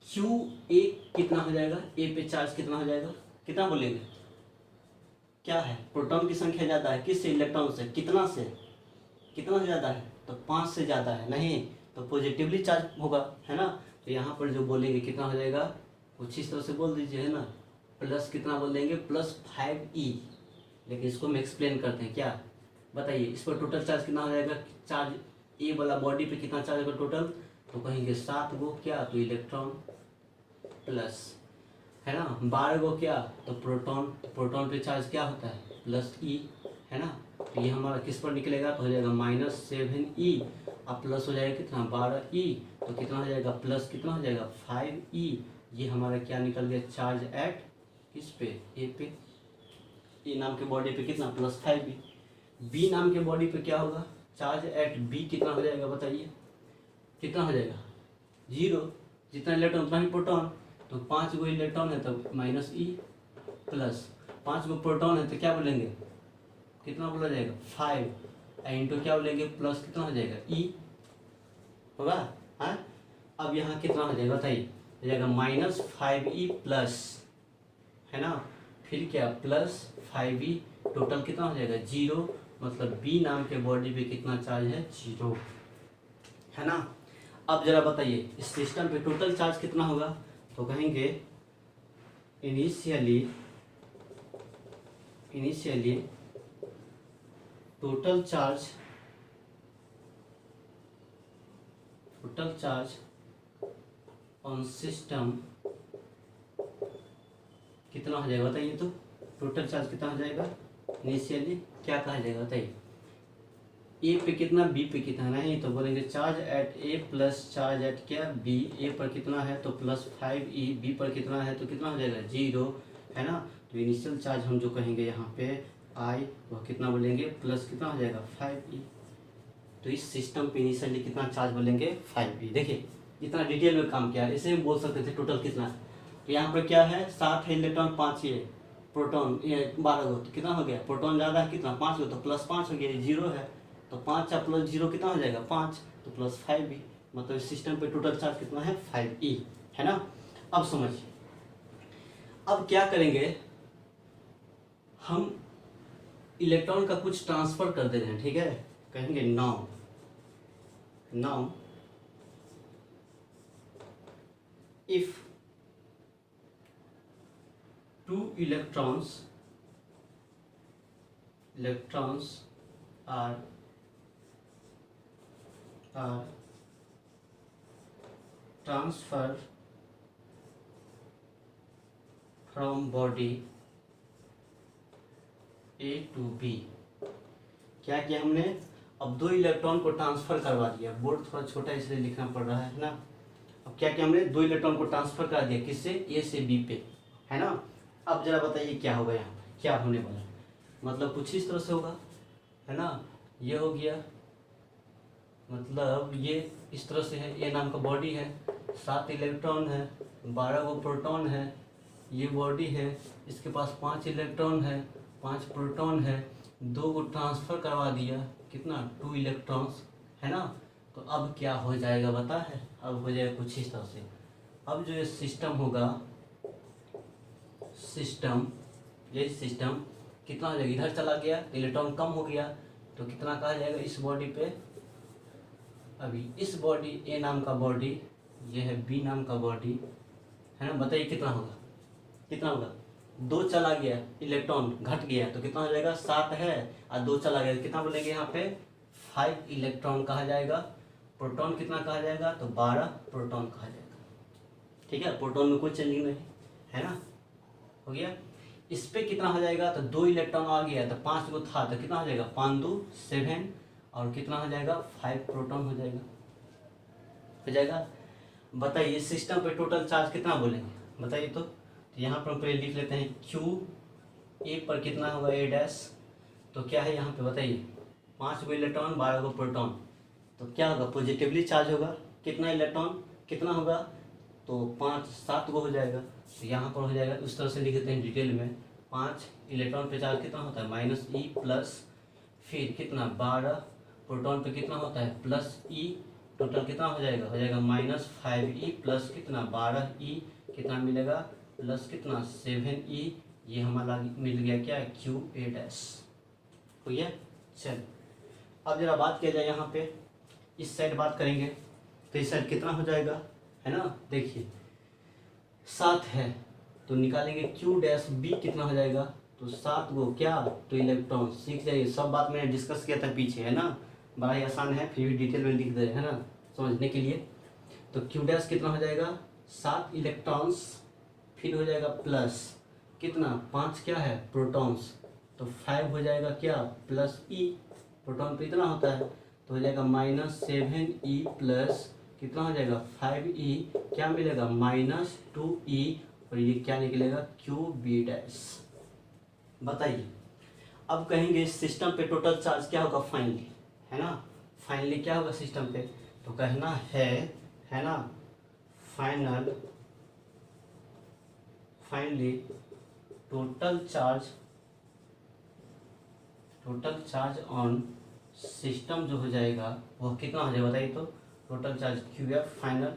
क्यू ए कितना हो जाएगा? ए पे चार्ज कितना हो जाएगा? कितना बोलेंगे? क्या है? प्रोटॉन की संख्या ज़्यादा है, किससे? इलेक्ट्रॉन से। कितना से? कितना ज़्यादा है? तो 5 से ज़्यादा है। नहीं तो पॉजिटिवली चार्ज होगा, है ना। तो यहाँ पर जो बोलेंगे कितना हो जाएगा, कुछ इस तरह से बोल दीजिए, है ना, प्लस कितना बोल देंगे? +5E। लेकिन इसको हम एक्सप्लेन करते हैं। क्या बताइए, इस पर टोटल चार्ज कितना हो जाएगा? चार्ज ए वाला बॉडी पे कितना चार्ज होगा टोटल? तो कहेंगे 7 गो क्या, तो इलेक्ट्रॉन, प्लस है ना 12 गो क्या, तो प्रोटॉन। प्रोटॉन पे चार्ज क्या होता है? +E, है ना। तो ये हमारा किस पर निकलेगा? तो हो जाएगा -7E, अब प्लस हो जाएगा कितना? 12E, तो कितना हो जाएगा? प्लस कितना हो जाएगा? 5E। ये हमारा क्या निकल गया? चार्ज एट किस पे? ए पे। ए नाम के बॉडी पे कितना? +5E। बी नाम के बॉडी पे क्या होगा? चार्ज एट बी कितना हो जाएगा? बताइए कितना हो जाएगा? 0। जितना इलेक्ट्रॉन उतना ही प्रोटॉन, तो 5 गो इलेक्ट्रॉन है तो -E, प्लस 5 गो प्रोटॉन है तो क्या बोलेंगे? कितना बोला जाएगा? 5 इंटू क्या बोलेंगे? प्लस कितना हो जाएगा? E होगा। हाँ अब यहाँ कितना हो जाएगा बताइए? हो जाएगा -5E प्लस, है ना, फिर क्या +5E, टोटल कितना हो जाएगा? 0। मतलब बी नाम के बॉडी पे कितना चार्ज है? 0, है ना। अब जरा बताइए इस सिस्टम पे टोटल चार्ज कितना होगा? तो कहेंगे initially total charge on system कितना हो जाएगा बताइए? तो टोटल चार्ज कितना हो जाएगा इनिशियली? क्या कहा जाएगा बताइए? ए पे कितना, बी पे कितना? नहीं तो बोलेंगे charge at A plus charge at क्या, बी। ए पर कितना है तो +5E, बी पर कितना है तो कितना हो जाएगा? 0, है ना। तो इनिशियल चार्ज हम जो कहेंगे यहाँ पे आई, वह कितना बोलेंगे? प्लस कितना हो जाएगा? 5E। तो इस सिस्टम पे इनिशियली कितना चार्ज बोलेंगे? 5E। देखिए इतना डिटेल में काम किया है, इसे हम बोल सकते थे टोटल कितना है। तो यहाँ पर क्या है? 7 है इलेक्ट्रॉन, 5 ये प्रोटॉन, ये 12 गो, तो कितना हो गया? प्रोटॉन ज़्यादा है कितना? 5 गो, तो +5 हो गया, 0 है तो 5 या +0 कितना हो जाएगा? 5, तो +5E। मतलब इस सिस्टम पे टोटल चार्ज कितना है? 5E, है ना। अब समझिए, अब क्या करेंगे हम? इलेक्ट्रॉन का कुछ ट्रांसफर कर दे रहे हैं, ठीक है। कहेंगे now if 2 electrons are transferred from body A to B। क्या किया हमने? अब 2 इलेक्ट्रॉन को ट्रांसफर करवा दिया। बोर्ड थोड़ा छोटा इसलिए लिखना पड़ रहा है ना। अब क्या किया हमने? 2 इलेक्ट्रॉन को ट्रांसफर करा दिया, किससे? ए से बी पे, है ना। अब जरा बताइए क्या होगा यहाँ पर, क्या होने वाला है। मतलब कुछ इस तरह से होगा, है ना। ये हो गया, मतलब ये इस तरह से है, ये नाम का बॉडी है, 7 इलेक्ट्रॉन है, 12 वो प्रोटॉन है। ये बॉडी है, इसके पास 5 इलेक्ट्रॉन है, 5 प्रोटॉन है, 2 को ट्रांसफ़र करवा दिया, कितना 2 इलेक्ट्रॉन्स, है ना। तो अब क्या हो जाएगा पता है, अब हो जाएगा कुछ इस तरह से। अब जो ये सिस्टम होगा, सिस्टम, ये सिस्टम कितना हो जाएगा, इधर चला गया, इलेक्ट्रॉन कम हो गया, तो कितना कहा जाएगा इस बॉडी पे। अभी इस बॉडी ए नाम का बॉडी, ये है बी नाम का बॉडी, है ना। बताइए कितना होगा, कितना होगा। 2 चला गया, इलेक्ट्रॉन घट गया, तो कितना हो जाएगा 7 है, और 2 चला गया, कितना बोलेंगे यहाँ पे 5 इलेक्ट्रॉन कहा जाएगा। प्रोटॉन कितना कहा जाएगा, तो 12 प्रोटॉन कहा जाएगा। ठीक है, प्रोटॉन में कोई चेंजिंग नहीं, है ना। हो गया। इस पे कितना हो जाएगा, तो 2 इलेक्ट्रॉन आ गया, तो 5 को था, तो कितना हो जाएगा 5 2 7, और कितना हो जाएगा 5 प्रोटॉन हो जाएगा, हो जाएगा। बताइए सिस्टम पे टोटल चार्ज कितना बोलेंगे, बताइए तो यहाँ पर पहले लिख लेते हैं क्यू, ए पर कितना होगा ए डैश, तो क्या है यहाँ पे बताइए 5 गो इलेक्ट्रॉन 12 गो प्रोटॉन, तो क्या होगा पॉजिटिवली चार्ज होगा, कितना इलेक्ट्रॉन कितना होगा, तो 5 7 गो हो जाएगा। तो यहाँ पर हो जाएगा, उस तरह से लिख देते हैं डिटेल में। 5 इलेक्ट्रॉन पे चार्ज कितना होता है माइनस ई प्लस, फिर कितना 12 प्रोटॉन पे कितना होता है प्लस ई, टोटल कितना हो जाएगा माइनस 5e प्लस कितना 12e, कितना मिलेगा प्लस कितना 7e, ये हमारा मिल गया क्या क्यू ए डैश, हो गया। चल अब जरा बात किया जाए यहाँ पे, इस साइड बात करेंगे, तो इस साइड कितना हो जाएगा, है ना। देखिए 7 है, तो निकालेंगे क्यू डैश बी, कितना हो जाएगा, तो 7 गो क्या, तो इलेक्ट्रॉन। सीख जाइए, सब बात मैंने डिस्कस किया था पीछे, है ना, बड़ा ही आसान है, फिर भी डिटेल में लिख दे, है ना, समझने के लिए। तो क्यू डैश कितना हो जाएगा 7 इलेक्ट्रॉन्स, फिर हो जाएगा प्लस कितना 5 क्या है प्रोटॉन्स, तो 5 हो जाएगा क्या प्लस ई, प्रोटॉन पे इतना होता है, तो हो जाएगा माइनस 7e प्लस कितना हो जाएगा 5e, क्या मिलेगा माइनस 2e, और ये क्या निकलेगा क्यू बी डैश। बताइए अब कहेंगे सिस्टम पे टोटल चार्ज क्या होगा फाइनली, है ना। फाइनली क्या होगा सिस्टम पे, तो कहना है ना, finally total charge on system जो हो जाएगा वो कितना हो जाएगा बताइए तो, total charge Q F final,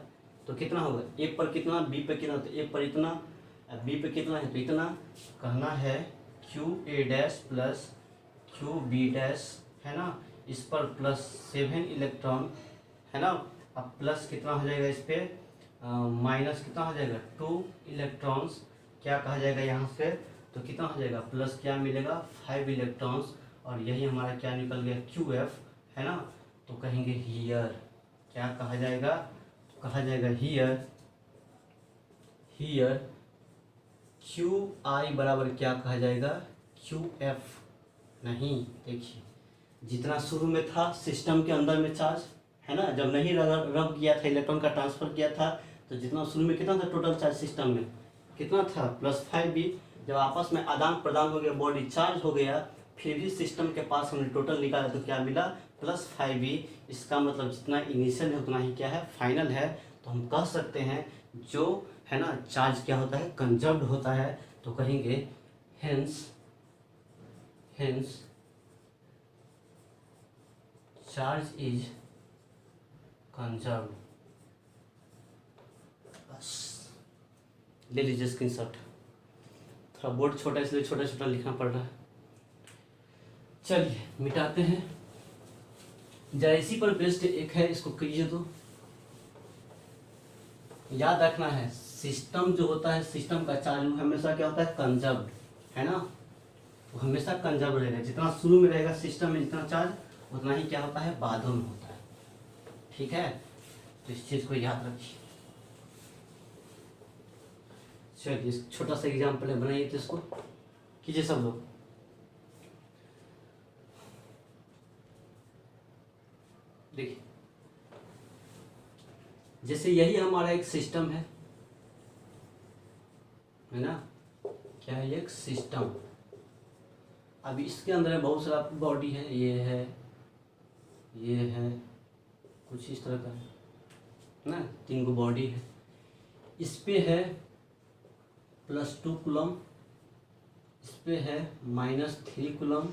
तो कितना होगा ए पर कितना बी पे कितना, तो ए पर इतना बी पे कितना है, तो इतना। कहना है q a dash plus q b dash, है ना, इस पर प्लस 7 इलेक्ट्रॉन, है ना। अब प्लस कितना हो जाएगा इस पे, माइनस कितना हो जाएगा 2 इलेक्ट्रॉन्स, क्या कहा जाएगा यहाँ से, तो कितना हो जाएगा प्लस क्या मिलेगा 5 इलेक्ट्रॉन्स, और यही हमारा क्या निकल गया क्यू एफ, है ना। तो कहेंगे हियर, क्या कहा जाएगा, तो कहा जाएगा हियर क्यू आई बराबर क्या कहा जाएगा क्यू एफ। नहीं, देखिए जितना शुरू में था सिस्टम के अंदर में चार्ज, है ना, जब नहीं रब किया था इलेक्ट्रॉन का ट्रांसफर किया था, तो जितना शुरू में कितना था टोटल चार्ज सिस्टम में कितना था प्लस 5b, जब आपस में आदान प्रदान हो गया बॉडी चार्ज हो गया, फिर भी सिस्टम के पास हमने टोटल निकाला तो क्या मिला प्लस 5b। इसका मतलब जितना इनिशियल है उतना ही क्या है फाइनल है। तो हम कह सकते हैं जो है ना चार्ज क्या होता है कंजर्व्ड होता है, तो कहेंगे हेंस चार्ज इज कंजर्व्ड। बस ले लीजिए स्क्रीनशॉट, थोड़ा बोर्ड छोटा इसलिए छोटा छोटा लिखना पड़ रहा है। चलिए मिटाते हैं, जरा इसी पर बेस्ड एक है, इसको कीजिए। तो याद रखना है सिस्टम जो होता है सिस्टम का चार्ज हमेशा क्या होता है कंजर्व्ड, है ना, वो हमेशा कंजर्व रहेगा। जितना शुरू में रहेगा सिस्टम में जितना चार्ज उतना ही क्या होता है बादल में होता है, ठीक है। तो इस चीज को याद रखिए। चलिए छोटा सा एग्जाम्पल बनाइए, तो इसको कीजिए सब लोग। देखिए जैसे यही हमारा एक सिस्टम है ना, क्या है, एक सिस्टम। अब इसके अंदर बहुत सारा बॉडी है, ये है, ये है, कुछ इस तरह का है ना, 3 गो बॉडी है। इस पे है +2 कूलम, इस पे है -3 कूलम,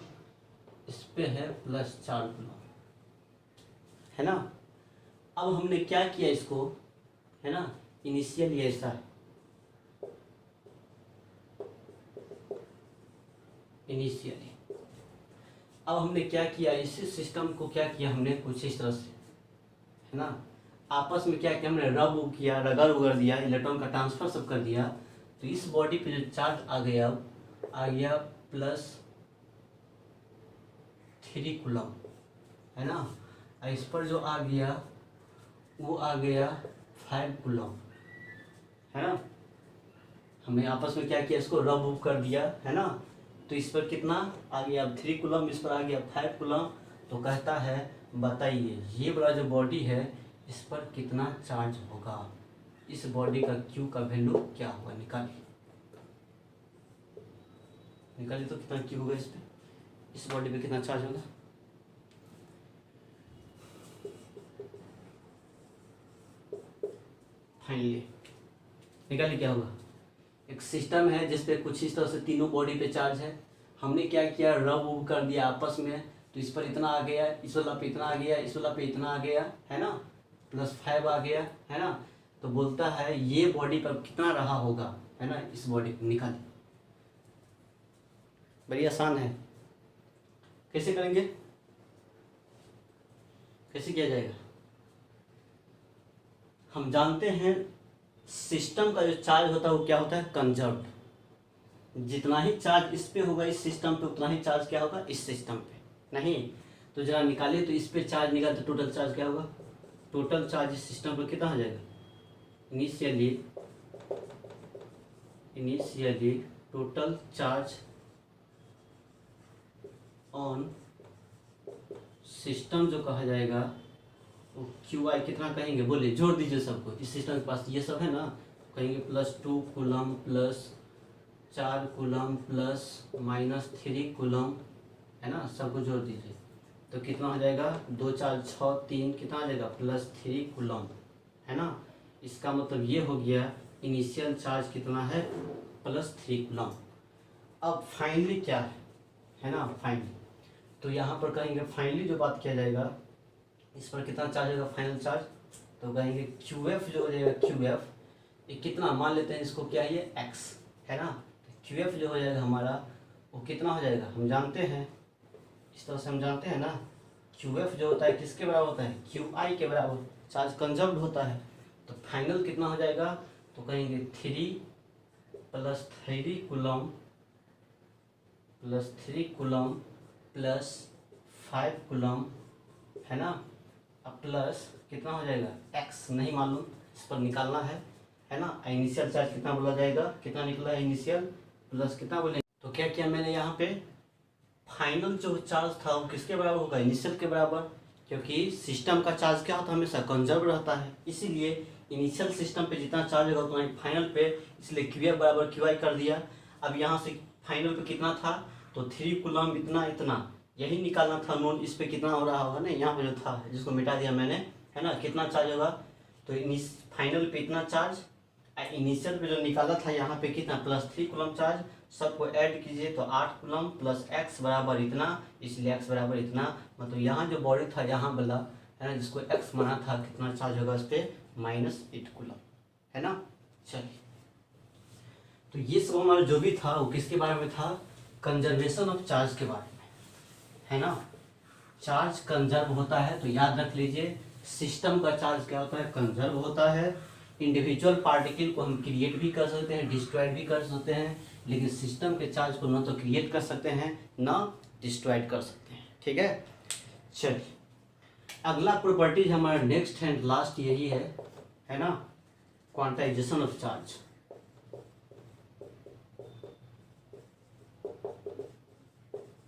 इस पे है +4 कूलम, है ना। अब हमने क्या किया इसको, है ना, इनिशियली ऐसा है, इनिशियली। अब हमने क्या किया, इसी सिस्टम को क्या किया हमने, कुछ इस तरह से, है ना, आपस में क्या किया हमने, रब किया, रगड़ उगड़ दिया, इलेक्ट्रॉन का ट्रांसफर सब कर दिया। तो इस बॉडी पे जो चार्ज आ गया +3 कूलम, है ना। और इस पर जो आ गया वो आ गया 5 कूलम, है ना। हमने आपस में क्या किया, इसको रब उब कर दिया, है ना। तो इस पर कितना आ गया, अब 3 कूलम, इस पर आ गया 5 कूलम। तो कहता है बताइए ये बड़ा जो बॉडी है इस पर कितना चार्ज होगा, इस बॉडी का Q का वैल्यू क्या होगा, निकालिए, निकालिए। तो कितना Q होगा इस पे, इस बॉडी पे कितना चार्ज होगा। फाइनली निकालिए क्या होगा। एक सिस्टम है जिसपे कुछ इस तरह से तीनों बॉडी पे चार्ज है। हमने क्या किया, रब उब कर दिया आपस में। तो इस पर इतना आ गया, इस वाला पे इतना आ गया, इस वाला पे इतना आ गया, है ना, +5 आ गया, है ना। तो बोलता है ये बॉडी पर कितना रहा होगा, है ना, इस बॉडी को निकालिए। बड़ी आसान है, कैसे करेंगे, कैसे किया जाएगा। हम जानते हैं सिस्टम का जो चार्ज होता है वो क्या होता है, कंजर्व्ड। जितना ही चार्ज इस पे होगा इस सिस्टम पे, उतना ही चार्ज क्या होगा इस सिस्टम पे, नहीं। तो जरा निकालिए, तो इस पे चार्ज निकाले तो टोटल चार्ज क्या होगा, टोटल चार्ज इस सिस्टम पर कितना हो जाएगा, initially total charge on system जो कहा जाएगा वो QI कितना कहेंगे, बोलिए, जोड़ दीजिए सबको। इस सिस्टम के पास ये सब है ना, कहेंगे +2 कूलम +4 कूलम +-3 कूलम, है ना, सबको जोड़ दीजिए। तो कितना हो जाएगा, 2 4 6 3, कितना आ जाएगा +3 कूलम, है ना। इसका मतलब ये हो गया इनिशियल चार्ज कितना है, +3 कूलम। अब फाइनली क्या है ना, फाइनली। तो यहाँ पर कहेंगे फाइनली जो बात किया जाएगा, इस पर कितना चार्ज होगा फाइनल चार्ज। तो कहेंगे QF जो हो जाएगा, QF ये कितना, मान लेते हैं इसको क्या है, ये X, है ना। तो QF जो हो जाएगा हमारा वो कितना हो जाएगा, हम जानते हैं, इस तरह से हम जानते हैं ना, QF जो होता है किसके बराबर होता है, QI के बराबर, चार्ज कंजर्व्ड होता है। तो फाइनल कितना हो जाएगा, तो कहेंगे 3 +3 कूलम +5 कूलम, है ना। अब प्लस कितना हो जाएगा, X नहीं मालूम, इस पर निकालना है ना। इनिशियल चार्ज कितना बोला जाएगा, कितना निकला है इनिशियल, प्लस कितना बोलेंगे। तो क्या किया मैंने यहाँ पे, फाइनल जो चार्ज था वो किसके बराबर होगा, इनिशियल के बराबर, क्योंकि सिस्टम का चार्ज क्या होता है, हमेशा कंजर्व रहता है। इसीलिए इनिशियल सिस्टम पे जितना चार्ज होगा उतना फाइनल पे, इसलिए QF बराबर QI कर दिया। अब यहाँ से फाइनल पे कितना था, तो 3 कूलम इतना यही निकालना था नोन। इस पे कितना हो रहा होगा ना, यहाँ पे जो था जिसको मिटा दिया मैंने, है ना, कितना चार्ज होगा। तो फाइनल पे इतना चार्ज, इनिशियल पे जो निकाला था यहाँ पे कितना, +3 कूलम चार्ज। सबको ऐड कीजिए तो 8 कूलम +X बराबर इतना, इसलिए X बराबर इतना। मतलब यहाँ जो बॉडी था यहाँ वाला, है ना, जिसको X माना था, कितना चार्ज होगा इस पर, -8 कूलम, है ना। चलिए, तो ये सब हमारा जो भी था वो किसके बारे में था, कंजर्वेशन ऑफ चार्ज के बारे में, है ना। चार्ज कंजर्व होता है, तो याद रख लीजिए सिस्टम का चार्ज क्या होता है, कंजर्व होता है। इंडिविजुअल पार्टिकल को हम क्रिएट भी कर सकते हैं, डिस्ट्रॉयड भी कर सकते हैं, लेकिन सिस्टम के चार्ज को न तो क्रिएट कर सकते हैं ना डिस्ट्रॉयड कर सकते हैं, ठीक है। चलिए, अगला प्रॉपर्टीज हमारा नेक्स्ट एंड लास्ट यही है ना, quantization of charge.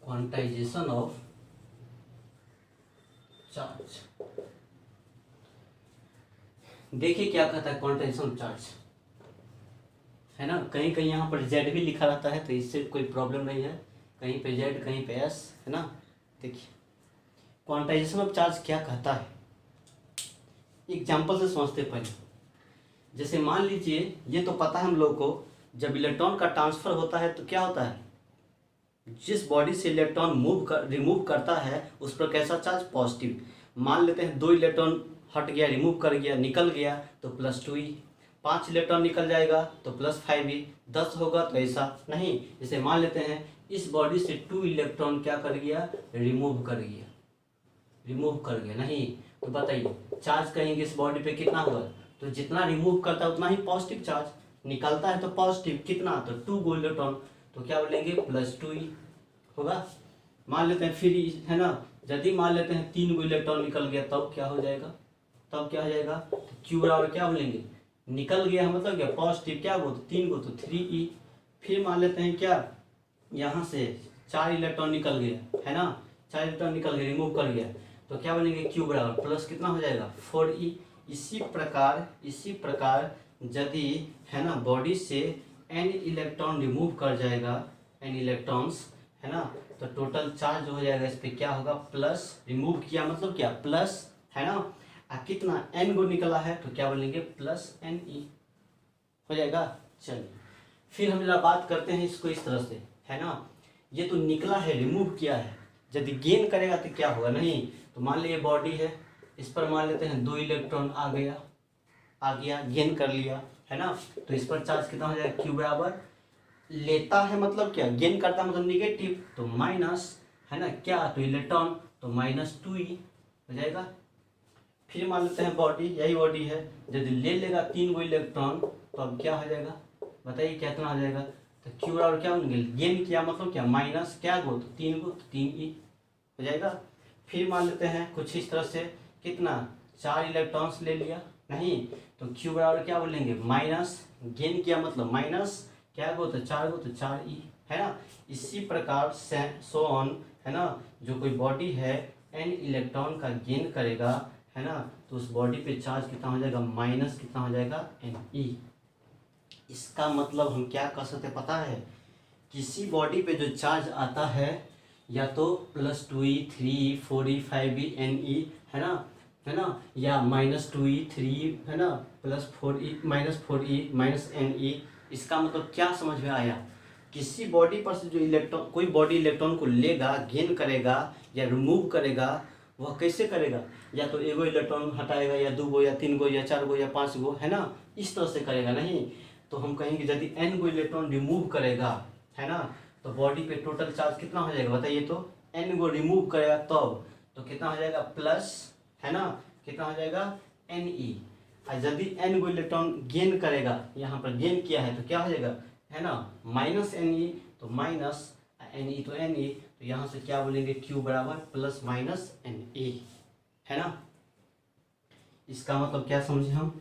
Quantization of charge, देखिए क्या कहता है क्वांटाइजेशन ऑफ चार्ज, है ना। कहीं कहीं यहाँ पर जेड भी लिखा रहता है, तो इससे कोई प्रॉब्लम नहीं है, कहीं पे जेड कहीं पे एस, है ना। देखिए क्वांटाइजेशन ऑफ चार्ज क्या कहता है, एग्जाम्पल से समझते पहले। जैसे मान लीजिए, ये तो पता है हम लोग को, जब इलेक्ट्रॉन का ट्रांसफर होता है तो क्या होता है, जिस बॉडी से इलेक्ट्रॉन रिमूव करता है उस पर कैसा चार्ज, पॉजिटिव। मान लेते हैं 2 इलेक्ट्रॉन हट गया, रिमूव कर गया, निकल गया तो +2e, 5 इलेक्ट्रॉन निकल जाएगा तो +5e, 10 होगा तो ऐसा नहीं। जैसे मान लेते हैं इस बॉडी से 2 इलेक्ट्रॉन क्या कर गया, रिमूव कर गया नहीं, तो बताइए चार्ज कहेंगे इस बॉडी पे कितना होगा, तो जितना रिमूव करता है उतना ही पॉजिटिव चार्ज, निकलता है तो पॉजिटिव कितना, तो 2 इलेक्ट्रॉन, तो क्या बोलेंगे +2e होगा। मान लेते हैं फिर, है ना, यदि मान लेते हैं 3 इलेक्ट्रॉन निकल गया तब क्या हो जाएगा, तो क्यू बराबर क्या बोलेंगे, निकल गया मतलब क्या, पॉजिटिव, क्या वो 3 तो 3e। फिर मान लेते हैं क्या, यहाँ से 4 इलेक्ट्रॉन निकल गया, है ना, 4 इलेक्ट्रॉन निकल गया, रिमूव कर गया, तो क्या बोलेंगे क्यू बराबर प्लस कितना हो जाएगा 4e। इसी प्रकार यदि, है ना, बॉडी से n इलेक्ट्रॉन रिमूव कर जाएगा, n इलेक्ट्रॉन्स, है ना, तो टोटल चार्ज हो जाएगा इस पे क्या होगा, प्लस, रिमूव किया मतलब क्या प्लस, है ना, कितना n गो निकला है तो क्या बोलेंगे +ne हो जाएगा। चलिए फिर हम जरा बात करते हैं इसको इस तरह से, है ना, ये तो निकला है, रिमूव किया है, यदि गेन करेगा तो क्या होगा, नहीं, तो मान लीजिए बॉडी है, इस पर मान लेते हैं 2 इलेक्ट्रॉन आ गया, गेन कर लिया, है ना, तो इस पर चार्ज कितना हो जाएगा, क्यू बराबर, लेता है मतलब क्या, गेन करता है मतलब निगेटिव, तो माइनस, है ना, क्या, तो इलेक्ट्रॉन, तो -2e हो जाएगा। फिर मान लेते हैं बॉडी, यही बॉडी है, यदि ले लेगा 3 इलेक्ट्रॉन तो अब क्या हो जाएगा, बताइए कितना हो जाएगा, तो क्यू बराबर क्या होंगे, गेन किया मतलब क्या, माइनस क्या गो, तो 3 गो, तो 3e हो जाएगा। फिर मान लेते हैं कुछ इस तरह से, कितना, 4 इलेक्ट्रॉन्स ले लिया, नहीं, तो क्यू बराबर क्या बोलेंगे, माइनस, गेन किया मतलब माइनस, क्या गो, तो 4 गो, तो 4e, है ना। इसी प्रकार सो ऑन, है ना, जो कोई बॉडी है n इलेक्ट्रॉन का गेन करेगा, है ना, तो उस बॉडी पे चार्ज कितना हो जाएगा, माइनस कितना हो जाएगा, Ne। इसका मतलब हम क्या कर सकते पता है, किसी बॉडी पे जो चार्ज आता है या तो +2e, 3e, 4e, 5e, Ne, है ना, या -2e, 3e, है ना, +4e, -4e, -Ne। इसका मतलब क्या समझ में आया, किसी बॉडी पर से जो इलेक्ट्रॉन, कोई बॉडी इलेक्ट्रॉन को लेगा, गेन करेगा या रिमूव करेगा, वह कैसे करेगा, या तो 1 इलेक्ट्रॉन हटाएगा, या 2 गो, या 3 गो, या 4 गो, या 5 गो, है ना, इस तरह से करेगा, नहीं, तो हम कहेंगे यदि n गो इलेक्ट्रॉन रिमूव करेगा, है ना, तो बॉडी पे टोटल चार्ज कितना हो जाएगा बताइए, तो n गो रिमूव करेगा तब, तो कितना हो जाएगा प्लस, है ना, कितना हो जाएगा Ne। और यदि n गो इलेक्ट्रॉन गेन करेगा, यहाँ पर गेन किया है तो क्या हो जाएगा, है ना, -Ne, तो माइनस Ne तो Ne, तो यहाँ से क्या बोलेंगे, Q बराबर ±Ne, है ना। इसका मतलब क्या समझे हम,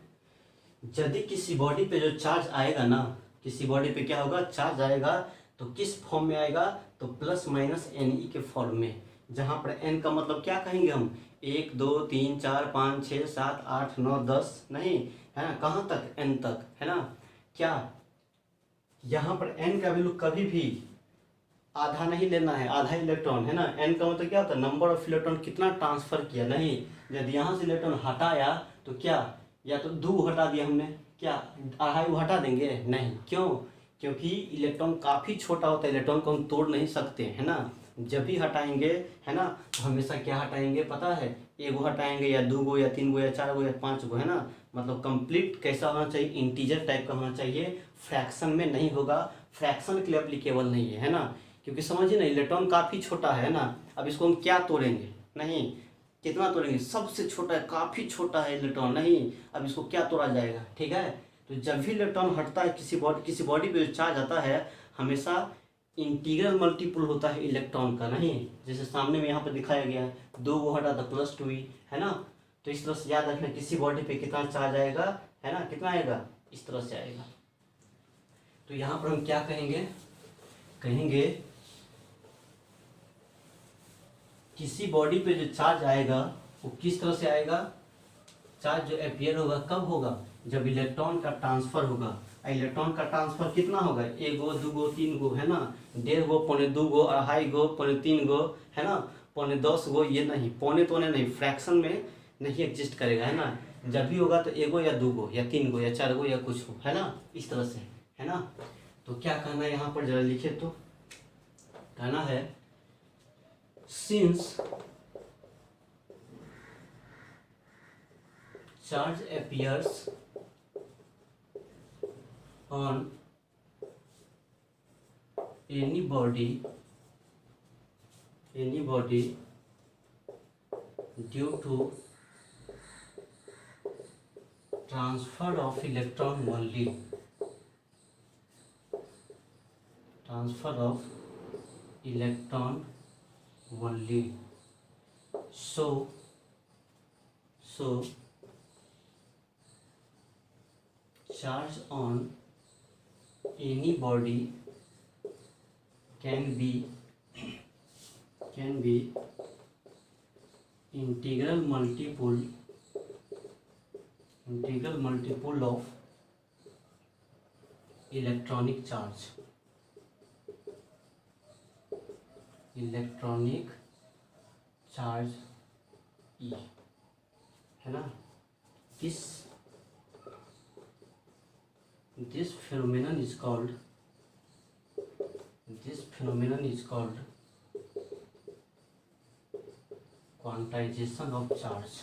यदि किसी बॉडी पे जो चार्ज आएगा ना, किसी बॉडी पे क्या होगा, चार्ज आएगा, तो किस फॉर्म में आएगा, तो +-Ne के फॉर्म में, जहाँ पर n का मतलब क्या कहेंगे हम, 1 2 3 4 5 6 7 8 9 10, नहीं, है ना, कहाँ तक, n तक, है ना, क्या, यहाँ पर n का वैल्यू कभी भी आधा नहीं लेना है, आधा इलेक्ट्रॉन, है ना, n का मतलब क्या होता है, नंबर ऑफ इलेक्ट्रॉन कितना ट्रांसफर किया, नहीं, यदि यहाँ से इलेक्ट्रॉन हटाया तो क्या, या तो 2 हटा दिया हमने, क्या आधा वो हटा देंगे, नहीं, क्यों, क्योंकि इलेक्ट्रॉन काफ़ी छोटा होता है, इलेक्ट्रॉन को हम तोड़ नहीं सकते, है ना, जब भी हटाएंगे, है ना, तो हमेशा क्या हटाएंगे पता है, 1 गो हटाएंगे, या 2 गो, या 3 गो, या 4 गो, या 5 गो, है ना, मतलब कंप्लीट कैसा होना चाहिए, इंटीजर टाइप का होना चाहिए, फ्रैक्शन में नहीं होगा, फ्रैक्शन के लिए एप्लीकेबल नहीं है ना, क्योंकि समझिए ना, इलेक्ट्रॉन काफ़ी छोटा है ना, अब इसको हम क्या तोड़ेंगे, नहीं, कितना तोड़ेंगे, सबसे छोटा है, काफ़ी छोटा है इलेक्ट्रॉन, नहीं, अब इसको क्या तोड़ा जाएगा, ठीक है। तो जब भी इलेक्ट्रॉन हटता है किसी बॉडी पे जो चार्ज आता है, हमेशा इंटीग्रल मल्टीपल होता है इलेक्ट्रॉन का, नहीं, जैसे सामने में यहाँ पर दिखाया गया है, 2 गो हटा तो +2e, है ना, तो इस तरह से याद रखना, किसी बॉडी पे कितना चार्ज आएगा, है ना, कितना आएगा, इस तरह से आएगा। तो यहाँ पर हम क्या कहेंगे, किसी बॉडी पे जो चार्ज आएगा वो किस तरह से आएगा, चार्ज जो अपीयर होगा कब होगा, जब इलेक्ट्रॉन का ट्रांसफर होगा, इलेक्ट्रॉन का ट्रांसफर कितना होगा, 1 गो 2 गो 3 गो, है ना, 1.5 गो, 2.25 गो, 2.5 गो, 3.25 गो, है ना, 10.25 गो, ये नहीं, पौने तो नहीं, फ्रैक्शन में नहीं एग्जिस्ट करेगा, है ना। जब भी होगा तो 1 गो या 2 गो या 3 गो या 4 गो या कुछ हो, है ना, इस तरह से, है ना। तो क्या कहना है यहाँ पर, जरा लिखे तो, कहना है since charge appears on any body due to transfer of electron only, so charge on any body can be integral multiple of electronic charge E, है ना। This phenomenon is called quantization of charge।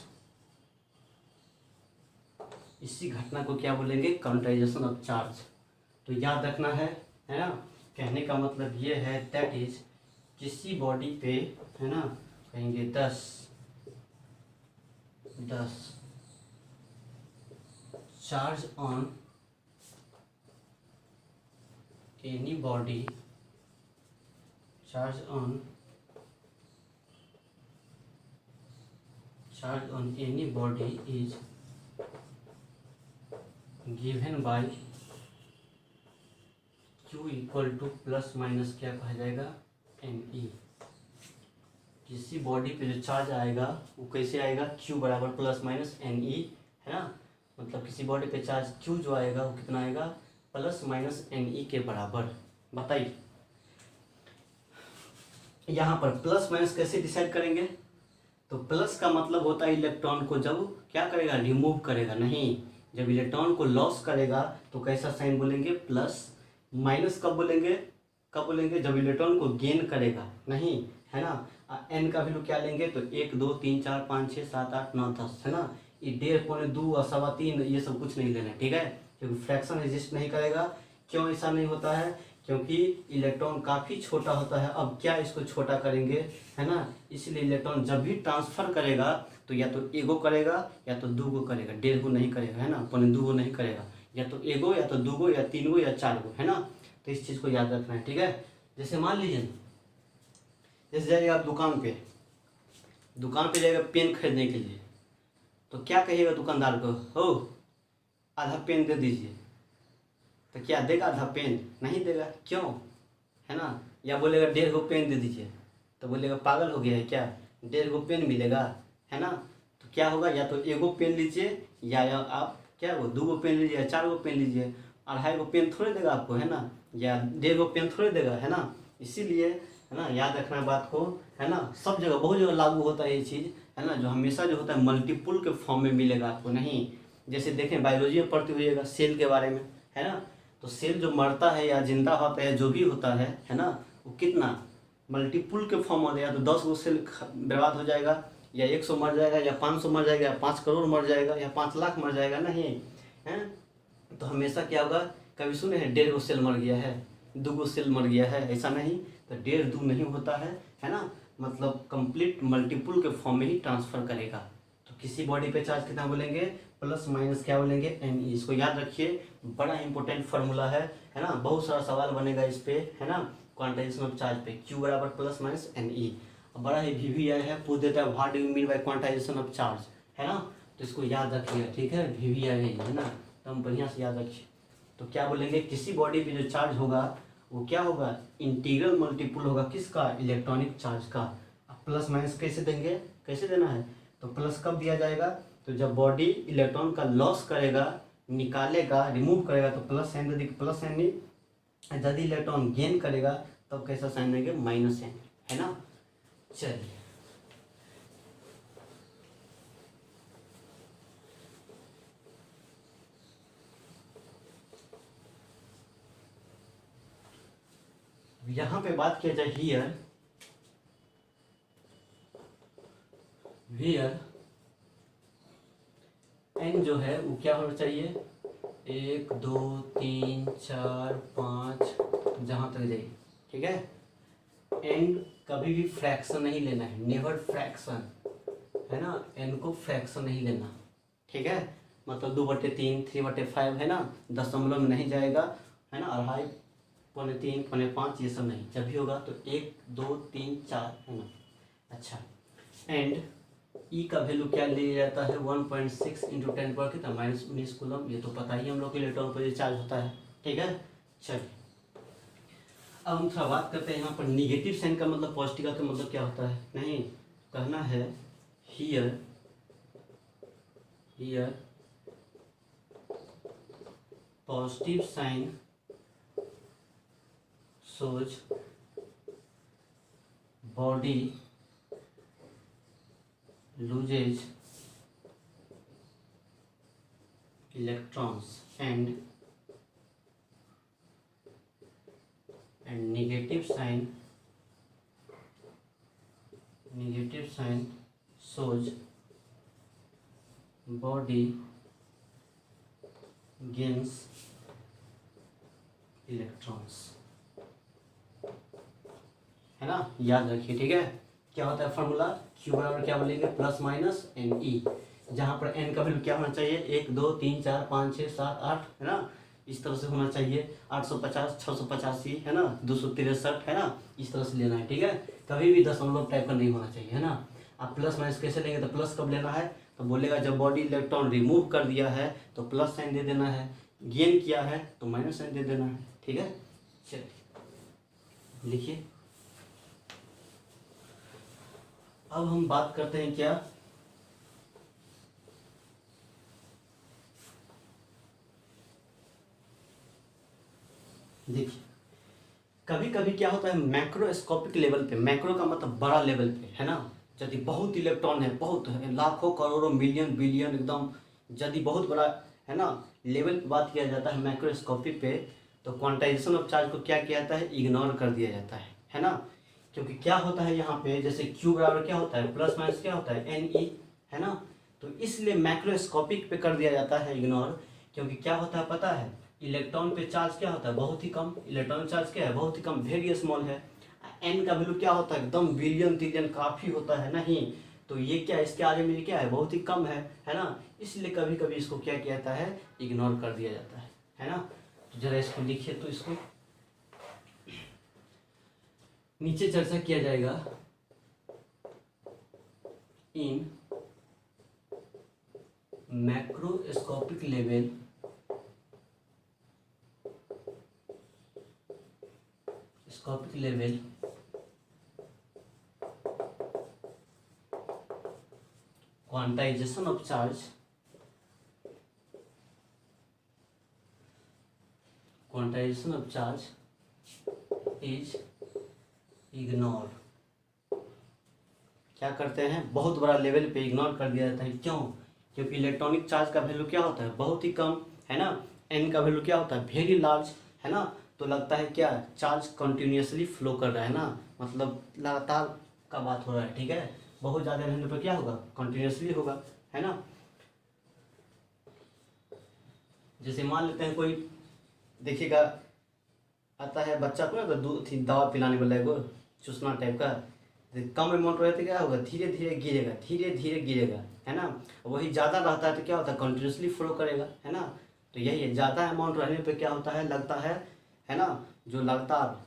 इसी घटना को क्या बोलेंगे, quantization of charge. तो याद रखना है ना। कहने का मतलब ये है, दैट इज किसी बॉडी पे, है ना, कहेंगे 10 charge on any body is given by Q equal two plus minus क्या कहा जाएगा, NE। किसी बॉडी पे जो चार्ज आएगा वो कैसे आएगा, Q बराबर प्लस माइनस NE, है ना। मतलब किसी बॉडी पे चार्ज Q जो आएगा वो कितना आएगा, प्लस माइनस NE के बराबर। बताइए यहाँ पर प्लस माइनस कैसे डिसाइड करेंगे। तो प्लस का मतलब होता है इलेक्ट्रॉन को जब क्या करेगा, रिमूव करेगा, नहीं, जब इलेक्ट्रॉन को लॉस करेगा तो कैसा साइन बोलेंगे, प्लस। माइनस कब बोलेंगे, जब इलेक्ट्रॉन को गेन करेगा, नहीं, है ना। एन का वैल्यू क्या लेंगे, तो 1 2 3 4 5 6 7 8 9 10, है ना। ये 1.5 पौने 2 और 2.25 ये सब कुछ नहीं लेना, ठीक है, क्योंकि फ्रैक्शन एग्जिस्ट नहीं करेगा। क्यों ऐसा नहीं होता है, क्योंकि इलेक्ट्रॉन काफ़ी छोटा होता है। अब क्या इसको छोटा करेंगे, है ना, इसलिए इलेक्ट्रॉन जब भी ट्रांसफ़र करेगा तो या तो 1 गो करेगा या तो 2 गो करेगा, 1.5 गो नहीं करेगा, है ना, 2 गो नहीं करेगा, या तो 1 गो या तो 2 गो या 3 गो या 4 गो, है ना। तो इस चीज़ को याद रखना है, ठीक है। जैसे मान लीजिए, जैसे जाइएगा आप दुकान पे जाइएगा पेन खरीदने के लिए, तो क्या कहिएगा दुकानदार को, हो आधा पेन दे दीजिए, तो क्या देगा, आधा पेन नहीं देगा, क्यों, है ना। या बोलेगा 1.5 गो पेन दे दीजिए, तो बोलेगा पागल हो गया है क्या, 1.5 गो पेन मिलेगा, है ना। तो क्या होगा, या तो 1 गो पेन लीजिए या आप क्या वो 2 गो पेन लीजिए या 4 गो पेन लीजिए, 2.5 गो पेन थोड़े देगा आपको, है ना, या 1.5 गो पेन थोड़े देगा, है ना। इसीलिए, है ना, याद रखना बात को, है ना। सब जगह बहुत जगह लागू होता है ये चीज़, है ना, जो हमेशा जो होता है मल्टीपुल के फॉर्म में मिलेगा आपको, नहीं। जैसे देखें बायोलॉजी में पढ़ते हुएगा सेल के बारे में, है ना। तो सेल जो मरता है या जिंदा होता है, जो भी होता है ना, वो कितना मल्टीपुल के फॉर्म होता है। या तो 10 गो सेल बर्बाद हो जाएगा, या 100 मर जाएगा, या 500 मर जाएगा, या 5 करोड़ मर जाएगा, या 5 लाख मर जाएगा, नहीं है। तो हमेशा क्या होगा, कभी सुने हैं 1.5 गो सेल मर गया है, 2 गो सेल मर गया है, ऐसा नहीं। तो 1.5 2 नहीं होता है ना। मतलब कंप्लीट मल्टीपुल के फॉर्म में ही ट्रांसफर करेगा। तो किसी बॉडी पे चार्ज कितना बोलेंगे, प्लस माइनस क्या बोलेंगे, NE। इसको याद रखिए, बड़ा इंपॉर्टेंट फार्मूला है ना। बहुत सारा सवाल बनेगा इस पे, है ना, क्वांटाइजेशन ऑफ चार्ज पे, Q बराबर प्लस माइनस NE। बड़ा ही VVI है, पूछ देता है what do you mean bye quantization of charge, है ना। तो इसको याद रखिएगा, ठीक है, VVI है ना, तो हम बढ़िया से याद रखिए। तो क्या बोलेंगे, किसी बॉडी पे जो चार्ज होगा वो क्या होगा, इंटीग्रल मल्टीपुल होगा किसका, इलेक्ट्रॉनिक चार्ज का। अब प्लस माइनस कैसे देंगे, कैसे देना है, तो प्लस कब दिया जाएगा, तो जब बॉडी इलेक्ट्रॉन का लॉस करेगा, निकालेगा, रिमूव करेगा तो प्लस साइन दे देगी, प्लस साइन नहीं, यदि इलेक्ट्रॉन गेन करेगा तो कैसा साइन देंगे, माइनस साइन, है ना। चलिए यहाँ पे बात किया जाए हियर, हियर एन जो है वो क्या होना चाहिए, 1 2 3 4 5 जहाँ तक जाइए, ठीक है। एन कभी भी फ्रैक्शन नहीं लेना है, नेवर फ्रैक्शन, है ना। एन को फ्रैक्शन नहीं लेना, ठीक है। मतलब 2/3, 3/5, है ना, दशमलव में नहीं जाएगा, है ना, 2.5, 3, 5 ये सब नहीं, जब भी होगा तो 1 2 3 4, है ना। अच्छा, एंड ई का वैल्यू क्या लिया जाता है, 1.6 इंटू 10 पर कितना, -19 कूलम, ये तो पता ही हम लोग को इलेक्ट्रॉन पर चार्ज होता है, ठीक है। चलिए अब हम थोड़ा बात करते हैं यहाँ पर निगेटिव साइन का मतलब, पॉजिटिव का मतलब क्या होता है, नहीं कहना है here, here positive sign shows body loses electrons and negative sign shows body gains electrons, है ना, याद रखिए, ठीक है। क्या होता है फॉर्मूला, क्यू बराबर क्या बोलेंगे, प्लस माइनस एन ई, जहाँ पर एन का वैल्यू क्या होना चाहिए, 1 2 3 4 5 6 7 8, है ना, इस तरह से होना चाहिए, 850 685, है ना, 263, है ना, इस तरह से लेना है, ठीक है। कभी भी दशमलव टाइप का नहीं होना चाहिए, है ना। आप प्लस माइनस कैसे लेंगे, तो प्लस कब लेना है, तो बोलेगा जब बॉडी इलेक्ट्रॉन रिमूव कर दिया है तो प्लस साइन दे देना है, गेन किया है तो माइनस साइन दे देना है, ठीक है। चलिए लिखिए। अब हम बात करते हैं क्या, देखिए कभी कभी क्या होता है मैक्रोस्कोपिक लेवल पे, मैक्रो का मतलब बड़ा लेवल पे, है ना, यदि बहुत इलेक्ट्रॉन है, बहुत है, लाखों करोड़ों मिलियन बिलियन एकदम, यदि बहुत बड़ा, है ना, लेवल पे बात किया जाता है मैक्रोस्कोपी पे, तो क्वांटाइजेशन ऑफ चार्ज को क्या किया जाता है, इग्नोर कर दिया जाता है ना। क्योंकि क्या होता है यहाँ पे, जैसे क्यू बराबर क्या होता है, प्लस माइनस क्या होता है, एन ई, है ना, तो इसलिए मैक्रोस्कोपिक पे कर दिया जाता है इग्नोर। क्योंकि क्या होता है पता है, इलेक्ट्रॉन पे चार्ज क्या होता है, बहुत ही कम, इलेक्ट्रॉन चार्ज क्या है, बहुत ही कम, वेरी स्मॉल है। एन का वैल्यू क्या होता है, एकदम बिलियन ट्रिलियन, काफ़ी होता है नहीं, तो ये क्या, इसके आगे में क्या है, बहुत ही कम है ना। इसलिए कभी कभी इसको क्या किया जाता है, इग्नोर कर दिया जाता है ना। तो जरा इसको लिखिए, तो इसको नीचे चर्चा किया जाएगा, in macroscopic level quantization of charge is ignore. क्या करते हैं, बहुत बड़ा लेवल पे इग्नोर कर दिया जाता है, क्यों, क्योंकि इलेक्ट्रॉनिक चार्ज का वैल्यू क्या होता है, बहुत ही कम, है ना। एन का वैल्यू क्या होता है, वेरी लार्ज, है ना, तो लगता है क्या, चार्ज कंटिन्यूसली फ्लो कर रहा है ना, मतलब लगातार का बात हो रहा है, ठीक है। बहुत ज़्यादा रहने पर क्या होगा, कंटिन्यूसली होगा, है ना। जैसे मान लेते हैं कोई, देखिएगा आता है बच्चा को ना, तो दूध दवा पिलाने वाला है, वो चूसना टाइप का, कम अमाउंट रहता है क्या होगा, धीरे धीरे गिरेगा, है ना। वही ज़्यादा रहता है तो क्या होता है, कंटिन्यूसली फ्लो करेगा, है ना। तो यही है, ज़्यादा अमाउंट रहने पे क्या होता है, लगता है ना, जो लगातार,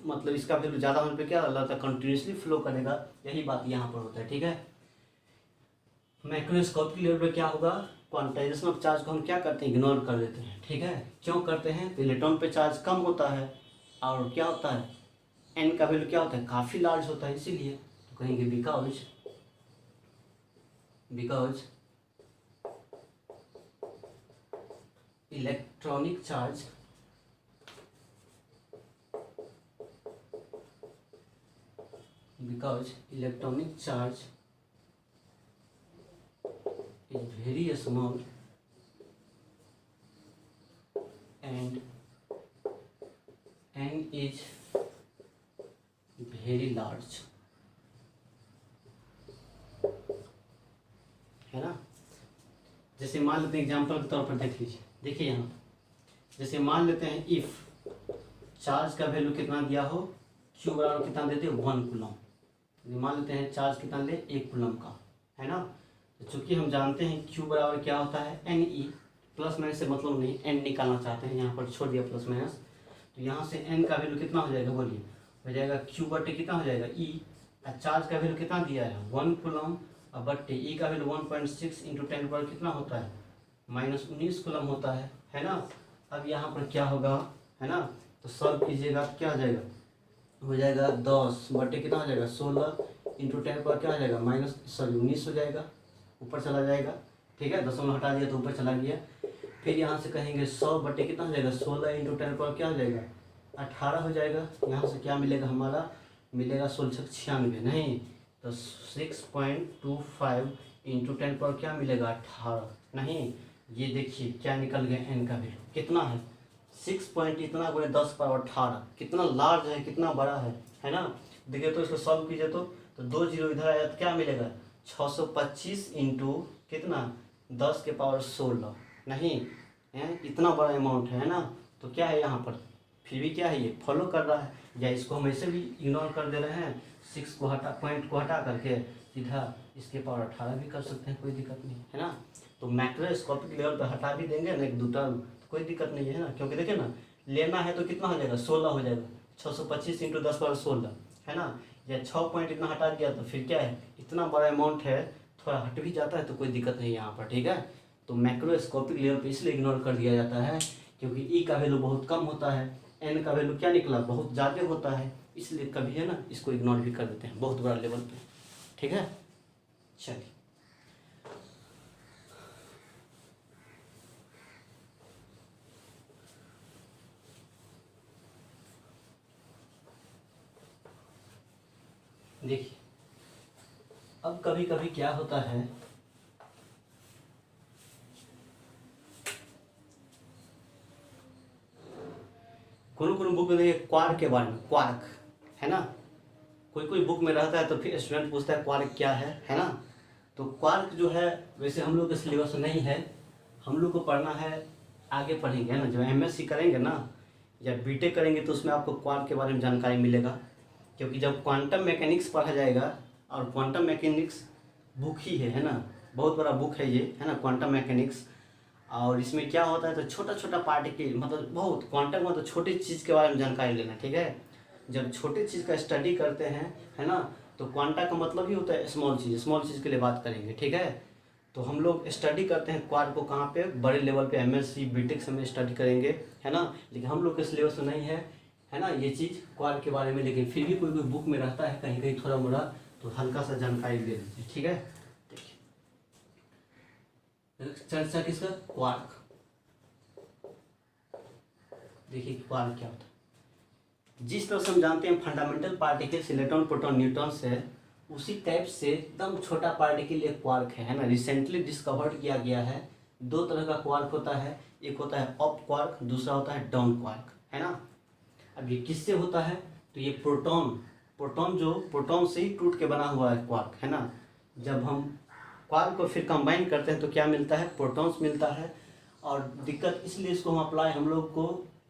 मतलब इसका वैल्यू ज़्यादा होने पे क्या लगता है, कंटिन्यूसली फ्लो करेगा, यही बात यहाँ पर होता है, ठीक है। माइक्रोस्कोपिक लेवल पर क्या होगा, क्वांटाइजेशन ऑफ चार्ज को हम क्या करते हैं, इग्नोर कर देते हैं, ठीक है। क्यों करते हैं, तो इलेक्ट्रॉन पे चार्ज कम होता है, और क्या होता है, एन का वैल्यू क्या होता है, काफ़ी लार्ज होता है, इसीलिए तो कहेंगे because electronic charge because electronic charge is very small and n is very large, है ना। जैसे मान लेते हैं एग्जाम्पल के तौर पर देख लीजिए, देखिए यहाँ जैसे मान लेते हैं इफ चार्ज का वैल्यू कितना दिया हो, क्यू बराबर कितना देते हैं 1 कूलम। मान लेते हैं चार्ज कितना ले 1 कूलम का, है ना। तो चूंकि हम जानते हैं क्यू बराबर क्या होता है एन ई, प्लस माइनस से मतलब नहीं, एन निकालना चाहते हैं, यहाँ पर छोड़ दिया प्लस माइनस। तो यहाँ से एन का वैल्यू कितना हो जाएगा बोलिए, हो जाएगा क्यू बटे कितना हो जाएगा ई, और चार्ज का वैल्यू कितना दिया है 1 कूलम, और बटे ई का वैल्यू 1.6 इंटू 10 पर कितना होता है -19 कूलम होता है ना। अब यहाँ पर क्या होगा, है ना, तो सॉल्व कीजिएगा तो क्या हो जाएगा, हो जाएगा 10 बटे कितना हो जाएगा 16 इंटू 10 पर क्या हो जाएगा -19 हो जाएगा, ऊपर चला जाएगा, ठीक है, दशमलव हटा दिया तो ऊपर चला गया। फिर यहाँ से कहेंगे 100 बटे कितना हो जाएगा 16 इंटू 10 पर क्या हो जाएगा 18 हो जाएगा। यहाँ से क्या मिलेगा हमारा, मिलेगा 1696 नहीं तो 6.25 इंटू 10 पर क्या मिलेगा 18 नहीं। ये देखिए क्या निकल गया एन का वैल्यू कितना है 6 पॉइंट इतना गुणे 10 पावर 18, कितना लार्ज है, कितना बड़ा है ना। देखिए तो इसको सॉल्व कीजिए तो 2 जीरो इधर आया तो क्या मिलेगा 625 इंटू कितना 10 के पावर 16 नहीं है, इतना बड़ा अमाउंट है ना। तो क्या है यहाँ पर फिर भी क्या है ये फॉलो कर रहा है, या इसको हम ऐसे भी इग्नोर कर दे रहे हैं, 6 को हटा पॉइंट को हटा करके सीधा इसके पावर 18 भी कर सकते हैं, कोई दिक्कत नहीं है ना। तो मैक्रोस्कोपिक लेवल पर हटा भी देंगे ना 1-2 टर्म तो कोई दिक्कत नहीं है ना, क्योंकि देखिए ना लेना है तो कितना हो जाएगा 16 हो जाएगा, 625 इंटू 10 पावर 16 है ना, या 6 पॉइंट इतना हटा दिया तो फिर क्या है इतना बड़ा अमाउंट है, थोड़ा हट भी जाता है तो कोई दिक्कत नहीं है यहाँ पर, ठीक है। तो मैक्रोस्कोपिक लेवल पे इसलिए इग्नोर कर दिया जाता है क्योंकि ई का वैल्यू बहुत कम होता है, एन का वैल्यू क्या निकला बहुत ज़्यादा होता है, इसलिए कभी है ना इसको इग्नोर भी कर देते हैं बहुत बड़ा लेवल पे, ठीक है। चलिए देखिए अब कभी कभी क्या होता है, कौन बुक में देखिए क्वार्क के बारे में, क्वार्क है ना, कोई बुक में रहता है तो फिर स्टूडेंट पूछता है क्वार्क क्या है ना। तो क्वार्क जो है वैसे हम लोग के सिलेबस में नहीं है, हम लोग को पढ़ना है आगे पढ़ेंगे है ना, जब एमएससी करेंगे ना या बीटेक करेंगे तो उसमें आपको क्वार्क के बारे में जानकारी मिलेगा, क्योंकि जब क्वांटम मैकेनिक्स पढ़ा जाएगा, और क्वांटम मैकेनिक्स बुक ही है ना, बहुत बड़ा बुक है ये है ना क्वांटम मैकेनिक्स। और इसमें क्या होता है तो छोटा छोटा पार्टिकल मतलब बहुत क्वांटम मतलब छोटी चीज़ के बारे में जानकारी लेना, ठीक है। जब छोटी चीज़ का स्टडी करते हैं है ना, तो क्वांटा का मतलब ही होता है स्मॉल चीज़ के लिए बात करेंगे, ठीक है। तो हम लोग स्टडी करते हैं क्वार्क को कहाँ पे, बड़े लेवल पे एमएससी बीटेक समय स्टडी करेंगे है ना, लेकिन हम लोग के सिलेबस में नहीं है ना ये चीज़ क्वार्क के बारे में, लेकिन फिर भी कोई बुक में रहता है कहीं कहीं थोड़ा मोड़ा, तो हल्का सा जानकारी ले लीजिए, ठीक है। देखिए चर्चा किसका, क्वार्क। देखिए क्वार्क क्या होता है, जिस तरह से हम जानते हैं fundamental particles electron proton neutrons है, उसी टाइप से एकदम छोटा पार्टिकल एक क्वार्क है ना, रिसेंटली डिस्कवर्ड किया गया है। 2 तरह का क्वार्क होता है, एक होता है अप क्वार्क, दूसरा होता है डाउन क्वार्क, है ना। अब ये किससे होता है, तो ये प्रोटॉन जो प्रोटॉन से ही टूट के बना हुआ है क्वार्क, है ना। जब हम क्वार्क को फिर कंबाइन करते हैं तो क्या मिलता है, प्रोटॉन्स मिलता है। और दिक्कत इसलिए इसको हम अप्लाई हम लोग को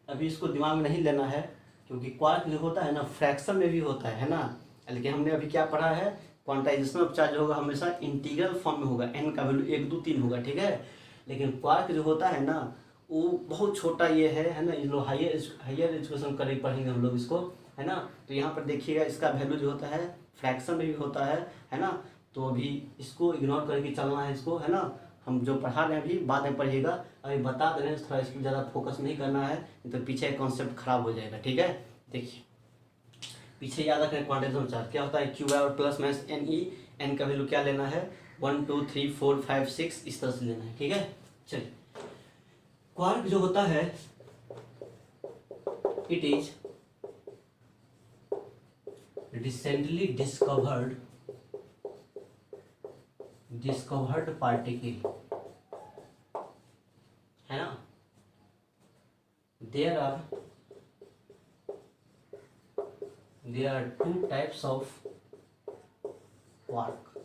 अभी इसको दिमाग में नहीं लेना है, क्योंकि क्वार्क जो होता है ना फ्रैक्शन में भी होता है ना, लेकिन हमने अभी क्या पढ़ा है, क्वांटाइजेशन ऑफ चार्ज होगा हमेशा इंटीग्रल फॉर्म में होगा, एन का वैल्यू 1 2 3 होगा, ठीक है। लेकिन क्वार्क जो होता है ना वो बहुत छोटा ये है ना, ये लोग हायर एजुकेशन करें पढ़ेंगे हम लोग इसको, है ना। तो यहाँ पर देखिएगा इसका वैल्यू जो होता है फ्रैक्शन में भी होता है ना। तो अभी इसको इग्नोर करके चलना है इसको, है ना। हम जो पढ़ा रहे हैं अभी बाद में पढ़िएगा, अभी बता दे रहे हैं, थोड़ा इस पर ज़्यादा फोकस नहीं करना है, तो पीछे कॉन्सेप्ट खराब हो जाएगा, ठीक है। देखिए पीछे याद रखें क्वांटाइजेशन चार्ज क्या होता है, क्यू और प्लस माइनस एन ई, एन का वैल्यू क्या लेना है 1 2 3 4 5 6 इस तरह से लेना है, ठीक है। चलिए क्वार्क जो होता है it is recently discovered particle, है ना। There are two types of quark.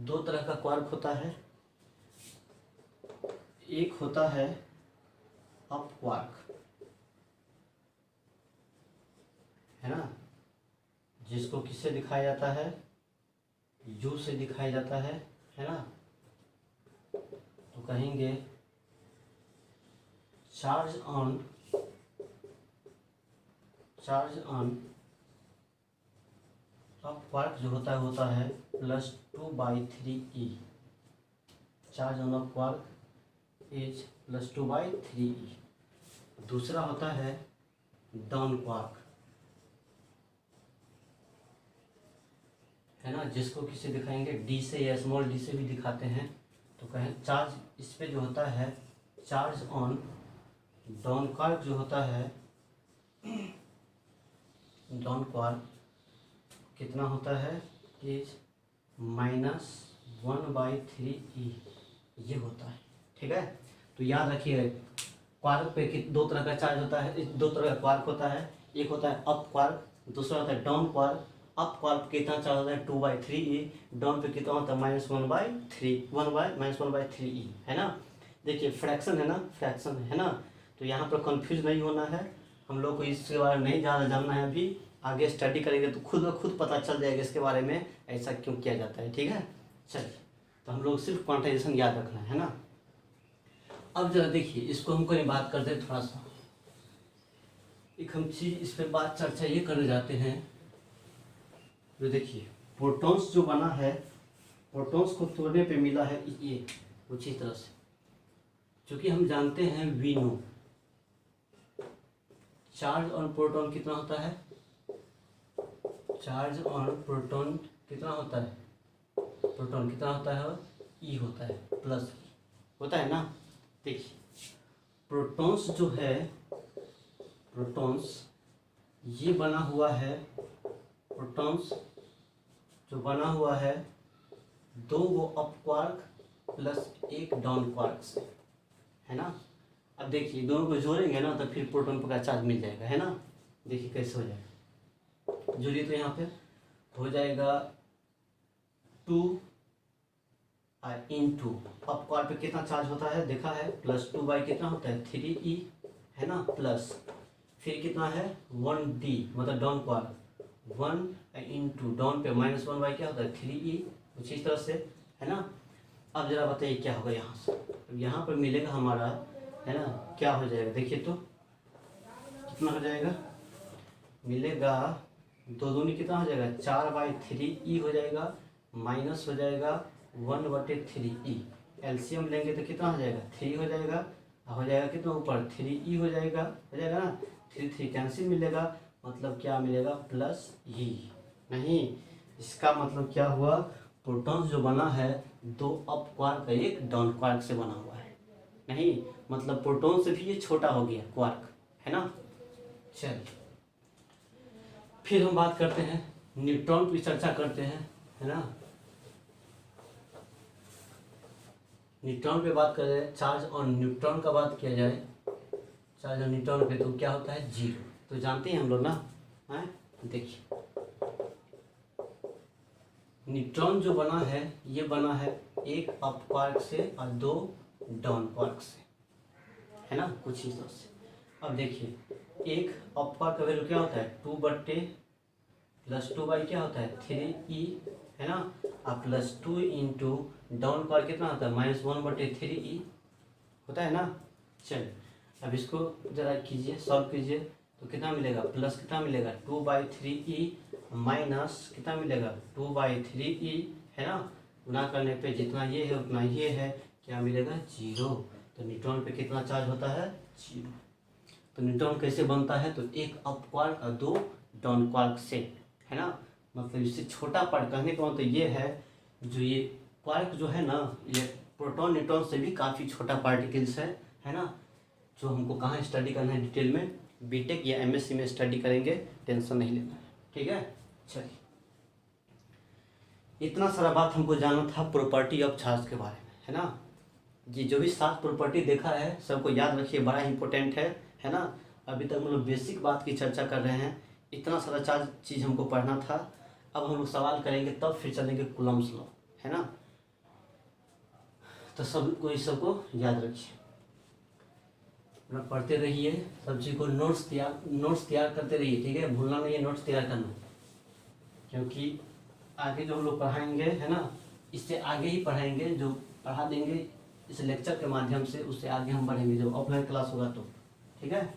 दो तरह का क्वार्क होता है, एक होता है अप क्वार्क, है ना, जिसको किससे दिखाया जाता है, यू से दिखाया जाता है ना। तो कहेंगे चार्ज ऑन अप क्वार्क जो होता है +2/3e। Charge on up quark is +2/3e। दूसरा होता है डाउन क्वार्क, है ना, जिसको किसे दिखाएंगे, डी से या स्मॉल डी से भी दिखाते हैं। तो कहें चार्ज इस पे जो होता है, चार्ज ऑन डाउन क्वार्क जो होता है, डाउन क्वार्क कितना होता है, इज -1/3e ये होता है। ठीक है, तो याद रखिए क्वार्क पे दो तरह का चार्ज होता है, दो तरह का क्वार्क होता है, एक होता है अप क्वार्क, दूसरा होता है डाउन क्वार्क। अप क्वार्क पे कितना चार्ज होता है 2/3e, डाउन पे कितना होता है -1/3e, है ना। देखिए फ्रैक्शन है ना, फ्रैक्शन है ना, तो यहाँ पर कंफ्यूज नहीं होना है। हम लोग को इसके बारे में नहीं ज़्यादा जानना है, अभी आगे स्टडी करेंगे तो खुद ब खुद पता चल जाएगा इसके बारे में ऐसा क्यों किया जाता है। ठीक है, चलिए, तो हम लोग सिर्फ क्वांटाइजेशन याद रखना है ना। अब जरा देखिए इसको हम कोई बात करते हैं, थोड़ा सा एक हम चीज इस पर बात चर्चा ये करने जाते हैं। तो देखिए प्रोटॉन्स जो बना है, प्रोटॉन्स को तोड़ने पे मिला है ये कुछ इस तरह से, क्योंकि हम जानते हैं we know charge on proton कितना होता है, चार्ज ऑन प्रोटॉन कितना होता है, प्रोटॉन कितना होता है, ई होता है, प्लस होता है ना। देखिए प्रोटॉन्स जो है, प्रोटॉन्स ये बना हुआ है, प्रोटॉन्स जो बना हुआ है दो वो अप क्वार्क प्लस एक डाउन क्वार्क से, है ना। अब देखिए दोनों को जोड़ेंगे ना तो फिर प्रोटॉन का चार्ज मिल जाएगा, है ना। देखिए कैसे हो जाएगा, जोड़िए तो यहाँ पे हो जाएगा 2 इंटू अप क्वार्क पे कितना चार्ज होता है देखा है, +2 कितना होता है 3e, है ना, प्लस फिर कितना है 1d मतलब डाउन क्वार्क 1 इंटू डाउन पे -1 क्या होता है 3e, कुछ इस तरह से, है ना। अब जरा बताइए क्या होगा यहाँ से, अब यहाँ पर मिलेगा हमारा, है ना, क्या हो जाएगा देखिए तो कितना हो जाएगा, मिलेगा दो दूनी कितना हो जाएगा 4/3e हो जाएगा, माइनस हो जाएगा 1/3e, एलसीएम लेंगे तो कितना हो जाएगा 3 हो जाएगा, हो जाएगा कितना ऊपर 3e हो जाएगा ना, 3 कैंसिल मिलेगा, मतलब क्या मिलेगा प्लस e। नहीं, इसका मतलब क्या हुआ, प्रोटॉन जो बना है दो अप क्वार्क एक डाउन क्वार्क से बना हुआ है, नहीं मतलब प्रोटॉन से भी ये छोटा हो गया क्वार्क, है ना। चलिए फिर हम बात करते हैं न्यूट्रॉन की चर्चा करते हैं, है ना। न्यूट्रॉन पे बात कर रहे हैं, चार्ज ऑन न्यूट्रॉन का बात किया जाए, चार्ज ऑन न्यूट्रॉन पे तो क्या होता है 0, तो जानते हैं हम लोग ना, है। देखिए न्यूट्रॉन जो बना है ये बना है एक अप क्वार्क से और दो डाउन क्वार्क से, है ना, कुछ ही तरह से। अब देखिए एक अप क्वार्क का वैल्यू क्या होता है 2/+2 क्या होता है 3e, है ना, और +2 इंटू डाउन क्वार्क कितना होता है -1/3e होता है ना। चलिए अब इसको जरा कीजिए, सॉल्व कीजिए तो कितना मिलेगा, प्लस कितना मिलेगा 2/3e माइनस कितना मिलेगा 2/3e, है ना, गुना करने पे जितना ये है उतना ये है, क्या मिलेगा 0। तो न्यूट्रॉन पे कितना चार्ज होता है 0। तो न्यूट्रॉन कैसे बनता है, तो एक अप क्वार्क और दो डाउन क्वार्क से, है ना, मतलब इससे छोटा पार्ट कहने का मतलब ये है, जो ये क्वार्क जो है ना, ये प्रोटॉन न्यूट्रॉन से भी काफ़ी छोटा पार्टिकल्स है ना, जो हमको कहाँ स्टडी करना है डिटेल में, बीटेक या एमएससी में स्टडी करेंगे, टेंशन नहीं लेना है, ठीक है। चलिए, इतना सारा बात हमको जानना था प्रॉपर्टी ऑफ चार्ज के बारे में, है ना। ये जो भी 7 प्रॉपर्टी देखा है सबको याद रखिए, बड़ा इंपॉर्टेंट है ना। अभी तक हम लोग बेसिक बात की चर्चा कर रहे हैं, इतना सारा चार्ज चीज़ हमको पढ़ना था। अब हम लोग सवाल करेंगे तब फिर चलेंगे कूलम्ब्स लॉ, है ना। तो सबको याद रखिए, अपना पढ़ते रहिए, सब चीज़ को नोट्स तैयार करते रहिए, ठीक है। भूलना नहीं है नोट्स तैयार करना, क्योंकि आगे जो हम लोग पढ़ाएंगे, है ना, इससे आगे ही पढ़ाएंगे, जो पढ़ा देंगे इस लेक्चर के माध्यम से, उससे आगे हम बढ़ेंगे जब ऑफलाइन क्लास होगा तो, ठीक है।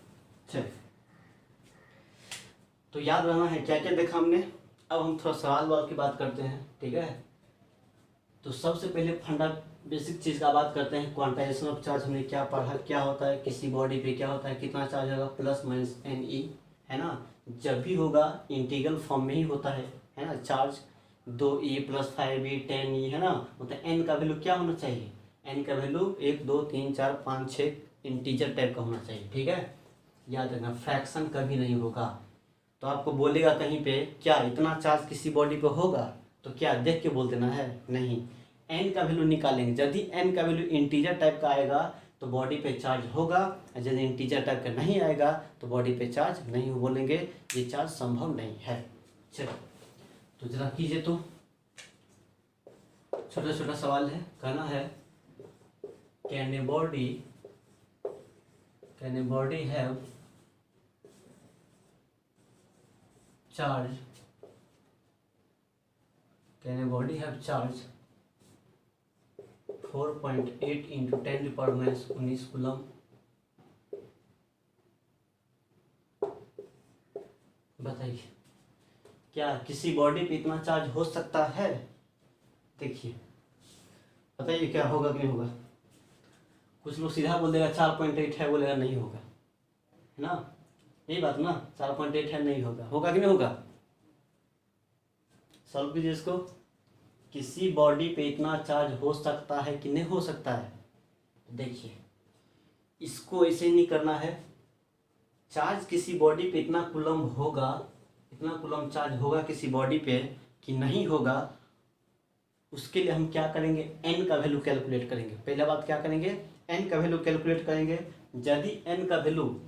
चलिए, तो याद रहना है क्या क्या देखा हमने। अब हम थोड़ा सवाल की बात करते हैं, ठीक है। तो सबसे पहले फंडा बेसिक चीज़ का बात करते हैं, क्वांटाइजेशन ऑफ चार्ज हमने क्या पढ़ा, क्या होता है, किसी बॉडी पे क्या होता है, कितना चार्ज होगा, प्लस माइनस एन ई, है ना। जब भी होगा इंटीग्रल फॉर्म में ही होता है ना। चार्ज 2e + 5e 10e, है ना। मतलब एन का वैल्यू क्या होना चाहिए, एन का वैल्यू 1 2 3 4 5 6 इंटीजर टाइप का होना चाहिए, ठीक है। याद रखना, फ्रैक्शन कभी नहीं होगा। तो आपको बोलेगा कहीं पे क्या इतना चार्ज किसी बॉडी पे होगा, तो क्या देख के बोल देना है, नहीं, एन का वैल्यू निकालेंगे। यदि एन का वैल्यू इंटीजर टाइप का आएगा तो बॉडी पे चार्ज होगा, और यदि इंटीजर टाइप का नहीं आएगा तो बॉडी पे चार्ज नहीं बोलेंगे, ये चार्ज संभव नहीं है। चलो, तो जरा कीजिए, तो छोटा छोटा सवाल है, कहना है can a body have charge, can a body have charge 4.8 into 10⁻⁻19 coulomb. बताइए, क्या किसी बॉडी पे इतना चार्ज हो सकता है? देखिए, बताइए क्या होगा कि नहीं होगा। कुछ लोग सीधा बोल देगा 4.8 है, बोलेगा नहीं होगा, है ना, यही बात ना, 4.8 है, नहीं होगा, होगा कि नहीं होगा। सॉल्व कीजिए इसको, किसी बॉडी पे इतना चार्ज हो सकता है कि नहीं हो सकता है। देखिए, इसको ऐसे नहीं करना है, चार्ज किसी बॉडी पे इतना कूलम होगा, इतना कूलम चार्ज होगा किसी बॉडी पे कि नहीं होगा, उसके लिए हम क्या करेंगे, एन का वैल्यू कैलकुलेट करेंगे। पहला बात क्या करेंगे, एन का वैल्यू कैलकुलेट करेंगे। यदि एन का वैल्यू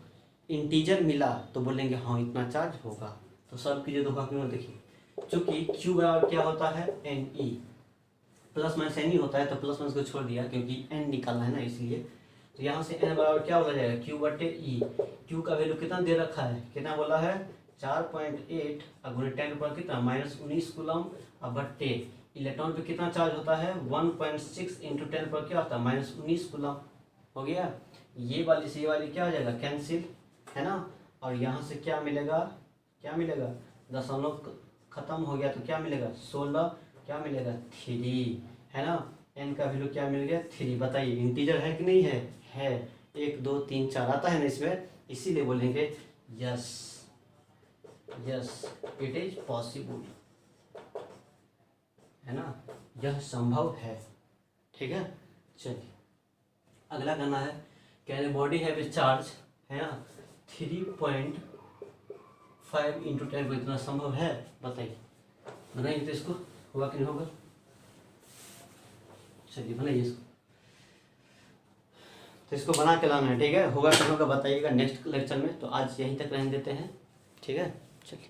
इंटीजर मिला तो बोलेंगे हाँ इतना चार्ज होगा। तो सब कीजिए, धोखा क्यों, देखिए, चूंकि क्यू बराबर क्या होता है, n e, plus minus n e होता है, तो प्लस माइनस को छोड़ दिया क्योंकि एन निकालना है ना, इसलिए। तो यहाँ से एन बराबर क्या हो जाएगा, क्यू बटे ई। क्यू का वैल्यू कितना दे रखा है, कितना बोला है, 4.8 और 10 पर कितना -19 कूलम, और बटे इलेक्ट्रॉन पे कितना चार्ज होता है, 1.6 इंटू 10 पर क्या होता है, -19 कूलम। हो गया, ये वाली से ये वाली क्या हो जाएगा, कैंसिल, है ना। और यहाँ से क्या मिलेगा, क्या मिलेगा, दशमलव खत्म हो गया तो क्या मिलेगा, 16, क्या मिलेगा, 3, है ना। एन का वैल्यू क्या मिल गया, 3। बताइए इंटीजर है कि नहीं है 1 2 3 4 आता है ना इसमें, इसीलिए बोलेंगे यस इट इज पॉसिबल, है ना, यह संभव है, ठीक है। चलिए, अगला करना है, can a body have a charge, है ना, 3.5 इंटू 10 को, इतना संभव है, बताइए। बनाइए तो इसको, होगा कि नहीं होगा। चलिए बनाइए इसको, तो इसको बना के लाना है, ठीक है। होगा कि नहीं होगा बताइएगा नेक्स्ट लेक्चर में। तो आज यहीं तक रहने देते हैं, ठीक है। चलिए।